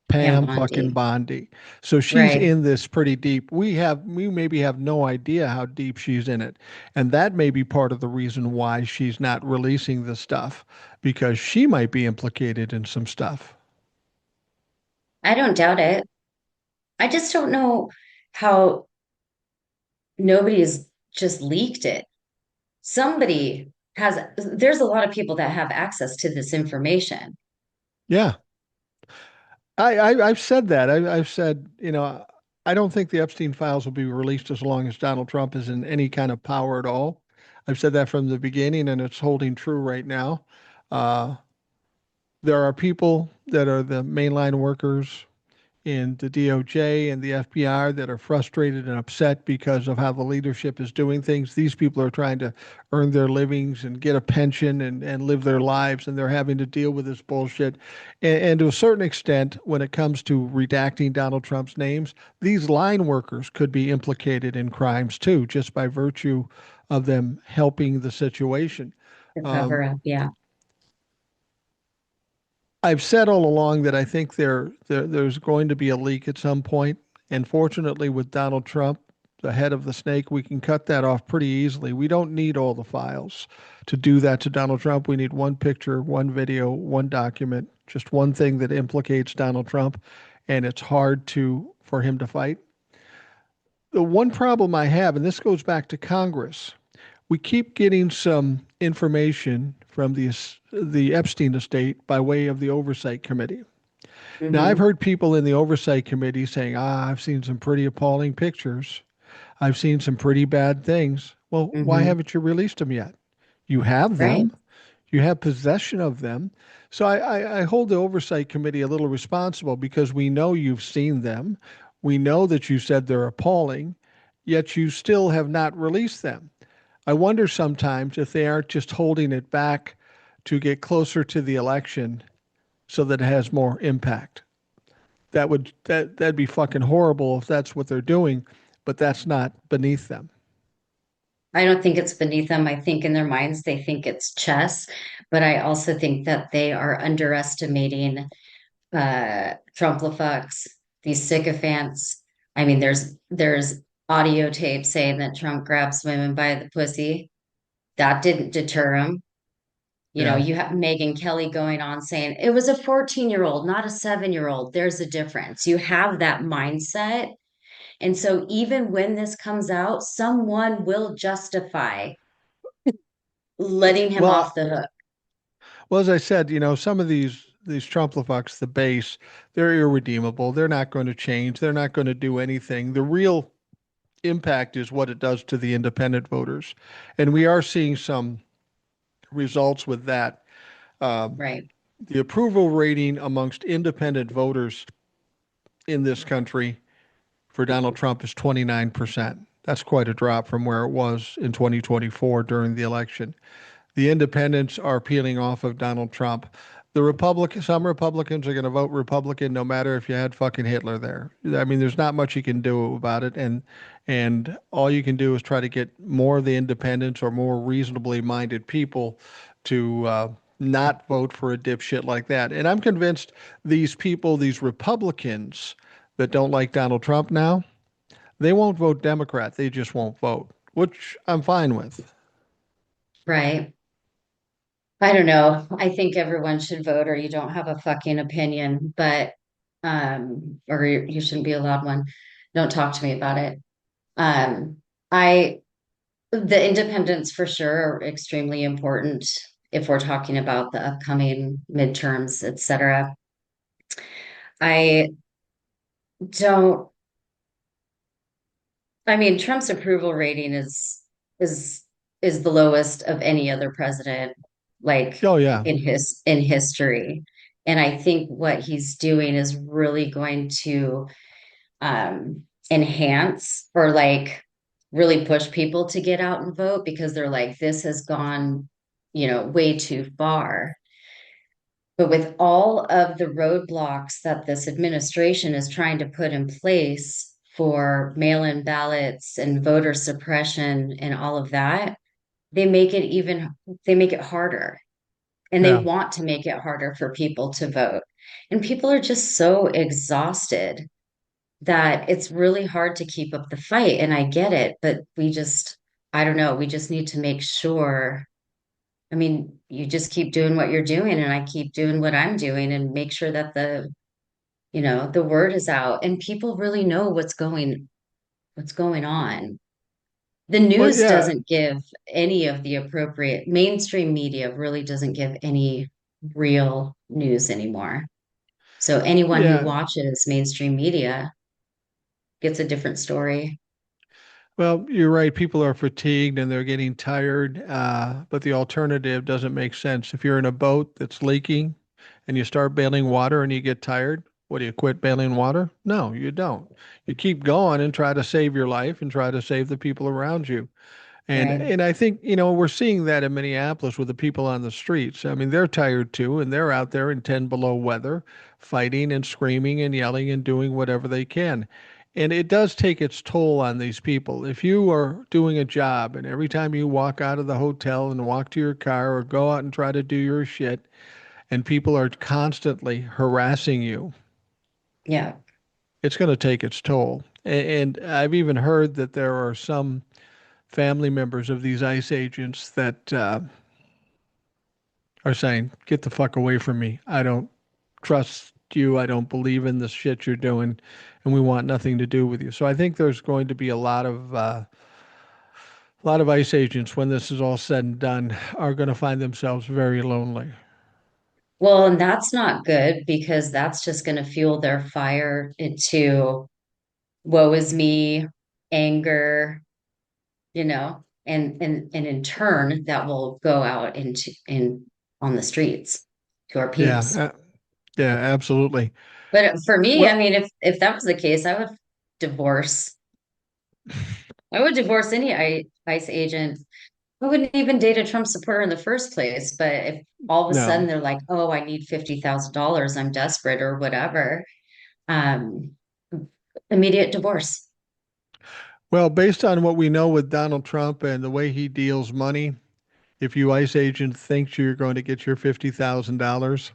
[SPEAKER 2] Pam
[SPEAKER 1] Pam fucking
[SPEAKER 2] Bondi.
[SPEAKER 1] Bondi. So she's
[SPEAKER 2] Right.
[SPEAKER 1] in this pretty deep. We maybe have no idea how deep she's in it. And that may be part of the reason why she's not releasing the stuff because she might be implicated in some stuff.
[SPEAKER 2] I don't doubt it. I just don't know how nobody's just leaked it. Somebody has, there's a lot of people that have access to this information.
[SPEAKER 1] Yeah. I've said that. I've said, I don't think the Epstein files will be released as long as Donald Trump is in any kind of power at all. I've said that from the beginning, and it's holding true right now. Uh, there are people that are the mainline workers in the DOJ and the FBI that are frustrated and upset because of how the leadership is doing things. These people are trying to earn their livings and get a pension and live their lives, and they're having to deal with this bullshit. And to a certain extent, when it comes to redacting Donald Trump's names, these line workers could be implicated in crimes too, just by virtue of them helping the situation.
[SPEAKER 2] The cover
[SPEAKER 1] Um,
[SPEAKER 2] up, yeah.
[SPEAKER 1] I've said all along that I think there's going to be a leak at some point, and fortunately, with Donald Trump, the head of the snake, we can cut that off pretty easily. We don't need all the files to do that to Donald Trump. We need one picture, one video, one document, just one thing that implicates Donald Trump, and it's hard to for him to fight. The one problem I have, and this goes back to Congress, we keep getting some information from the Epstein estate by way of the oversight committee. Now, I've
[SPEAKER 2] Mm-hmm.
[SPEAKER 1] heard people in the oversight committee saying, I've seen some pretty appalling pictures. I've seen some pretty bad things. Well, why
[SPEAKER 2] Mm-hmm.
[SPEAKER 1] haven't you released them yet? You have
[SPEAKER 2] Right.
[SPEAKER 1] them, you have possession of them. So I hold the oversight committee a little responsible because we know you've seen them. We know that you said they're appalling, yet you still have not released them. I wonder sometimes if they aren't just holding it back to get closer to the election so that it has more impact. That'd be fucking horrible if that's what they're doing, but that's not beneath them.
[SPEAKER 2] I don't think it's beneath them. I think in their minds they think it's chess, but I also think that they are underestimating Trump-lefucks, these sycophants. I mean, there's audio tape saying that Trump grabs women by the pussy. That didn't deter him. You know,
[SPEAKER 1] Yeah.
[SPEAKER 2] you have Megan Kelly going on saying it was a 14-year-old, not a 7-year-old. There's a difference. You have that mindset. And so even when this comes out, someone will justify letting him
[SPEAKER 1] Well,
[SPEAKER 2] off the hook.
[SPEAKER 1] well, as I said, some of these Trump-lefucks, the base, they're irredeemable. They're not going to change. They're not going to do anything. The real impact is what it does to the independent voters, and we are seeing some results with that. Um,
[SPEAKER 2] Right.
[SPEAKER 1] the approval rating amongst independent voters in this country for Donald Trump is 29%. That's quite a drop from where it was in 2024 during the election. The independents are peeling off of Donald Trump. Some Republicans are going to vote Republican no matter if you had fucking Hitler there. I mean, there's not much you can do about it, and all you can do is try to get more of the independents or more reasonably minded people to not vote for a dipshit like that. And I'm convinced these people, these Republicans that don't like Donald Trump now, they won't vote Democrat. They just won't vote, which I'm fine with.
[SPEAKER 2] Right. I don't know. I think everyone should vote or you don't have a fucking opinion, but or you shouldn't be allowed one. Don't talk to me about it. Um I the independents for sure are extremely important if we're talking about the upcoming midterms, etc. I don't I mean, Trump's approval rating is is the lowest of any other president, like
[SPEAKER 1] Oh, yeah.
[SPEAKER 2] in history. And I think what he's doing is really going to enhance or like really push people to get out and vote because they're like, this has gone, way too far. But with all of the roadblocks that this administration is trying to put in place for mail-in ballots and voter suppression and all of that, they make it even they make it harder. And they
[SPEAKER 1] Yeah.
[SPEAKER 2] want to make it harder for people to vote. And people are just so exhausted that it's really hard to keep up the fight. And I get it, but I don't know, we just need to make sure. I mean, you just keep doing what you're doing, and I keep doing what I'm doing, and make sure that the word is out and people really know what's going on. The
[SPEAKER 1] Well,
[SPEAKER 2] news
[SPEAKER 1] yeah.
[SPEAKER 2] doesn't give any of the appropriate mainstream media really doesn't give any real news anymore. So anyone who
[SPEAKER 1] Yeah.
[SPEAKER 2] watches mainstream media gets a different story.
[SPEAKER 1] Well, you're right. People are fatigued and they're getting tired. But the alternative doesn't make sense. If you're in a boat that's leaking and you start bailing water and you get tired, what do you quit bailing water? No, you don't. You keep going and try to save your life and try to save the people around you. And
[SPEAKER 2] Right.
[SPEAKER 1] and I think, we're seeing that in Minneapolis with the people on the streets. I mean, they're tired too, and they're out there in 10 below weather, fighting and screaming and yelling and doing whatever they can. And it does take its toll on these people. If you are doing a job and every time you walk out of the hotel and walk to your car or go out and try to do your shit, and people are constantly harassing you,
[SPEAKER 2] Yeah.
[SPEAKER 1] it's going to take its toll. And I've even heard that there are some family members of these ICE agents that are saying, "Get the fuck away from me. I don't trust you. I don't believe in the shit you're doing, and we want nothing to do with you." So I think there's going to be a lot of ICE agents when this is all said and done are going to find themselves very lonely.
[SPEAKER 2] Well, and that's not good because that's just going to fuel their fire into woe is me, anger, and in turn that will go out in on the streets to our
[SPEAKER 1] Yeah,
[SPEAKER 2] peeps.
[SPEAKER 1] yeah, absolutely.
[SPEAKER 2] But for me, I
[SPEAKER 1] Well,
[SPEAKER 2] mean, if that was the case, divorce. I would divorce any ICE agent. I wouldn't even date a Trump supporter in the first place. But if all of a sudden
[SPEAKER 1] no.
[SPEAKER 2] they're like, "Oh, I need $50,000. I'm desperate," or whatever, um, immediate divorce.
[SPEAKER 1] Well, based on what we know with Donald Trump and the way he deals money, if you ICE agent thinks you're going to get your $50,000,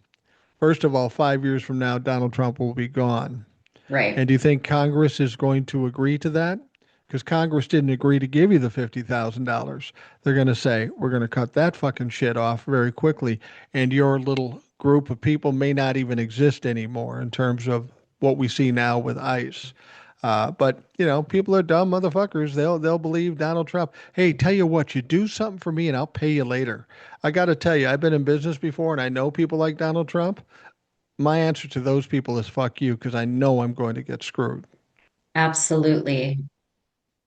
[SPEAKER 1] first of all, 5 years from now, Donald Trump will be gone. And
[SPEAKER 2] Right.
[SPEAKER 1] do you think Congress is going to agree to that? Because Congress didn't agree to give you the $50,000. They're going to say, we're going to cut that fucking shit off very quickly. And your little group of people may not even exist anymore in terms of what we see now with ICE. But people are dumb motherfuckers. They'll believe Donald Trump. Hey, tell you what, you do something for me and I'll pay you later. I got to tell you, I've been in business before and I know people like Donald Trump. My answer to those people is fuck you because I know I'm going to get screwed.
[SPEAKER 2] Absolutely.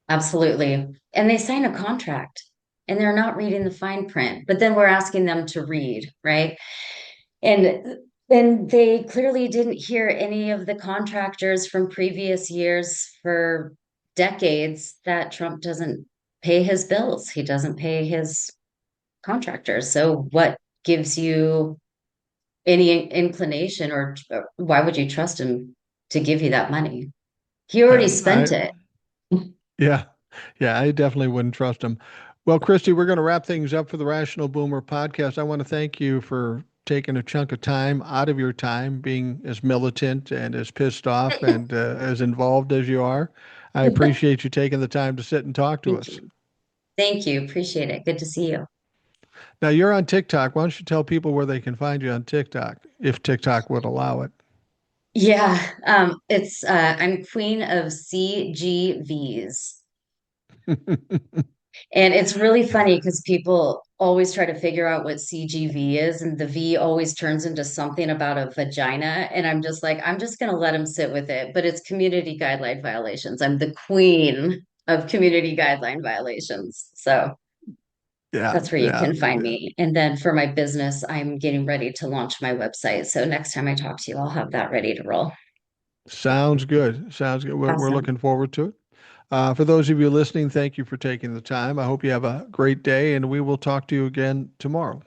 [SPEAKER 2] Absolutely. And they sign a contract and they're not reading the fine print, but then we're asking them to read, right? And they clearly didn't hear any of the contractors from previous years for decades that Trump doesn't pay his bills. He doesn't pay his contractors. So what gives you any inclination or why would you trust him to give you that money? He already spent
[SPEAKER 1] I
[SPEAKER 2] it.
[SPEAKER 1] Yeah, yeah, I definitely wouldn't trust him. Well, Christy, we're going to wrap things up for the Rational Boomer podcast. I want to thank you for taking a chunk of time out of your time, being as militant and as pissed off and as involved as you are. I appreciate you taking the time to sit and talk to
[SPEAKER 2] Thank
[SPEAKER 1] us.
[SPEAKER 2] you. Thank you. Appreciate it. Good to see you.
[SPEAKER 1] Now, you're on TikTok. Why don't you tell people where they can find you on TikTok, if TikTok would allow it?
[SPEAKER 2] Yeah, it's I'm queen of CGVs. And it's really funny because people always try to figure out what CGV is, and the V always turns into something about a vagina. And I'm just like, I'm just going to let them sit with it. But it's community guideline violations. I'm the queen of community guideline violations. So
[SPEAKER 1] Yeah,
[SPEAKER 2] that's where you
[SPEAKER 1] yeah,
[SPEAKER 2] can find me. And then for my business, I'm getting ready to launch my website. So next time I talk to you, I'll have that ready to roll.
[SPEAKER 1] sounds good. Sounds good. We're
[SPEAKER 2] Awesome.
[SPEAKER 1] looking forward to it. For those of you listening, thank you for taking the time. I hope you have a great day, and we will talk to you again tomorrow.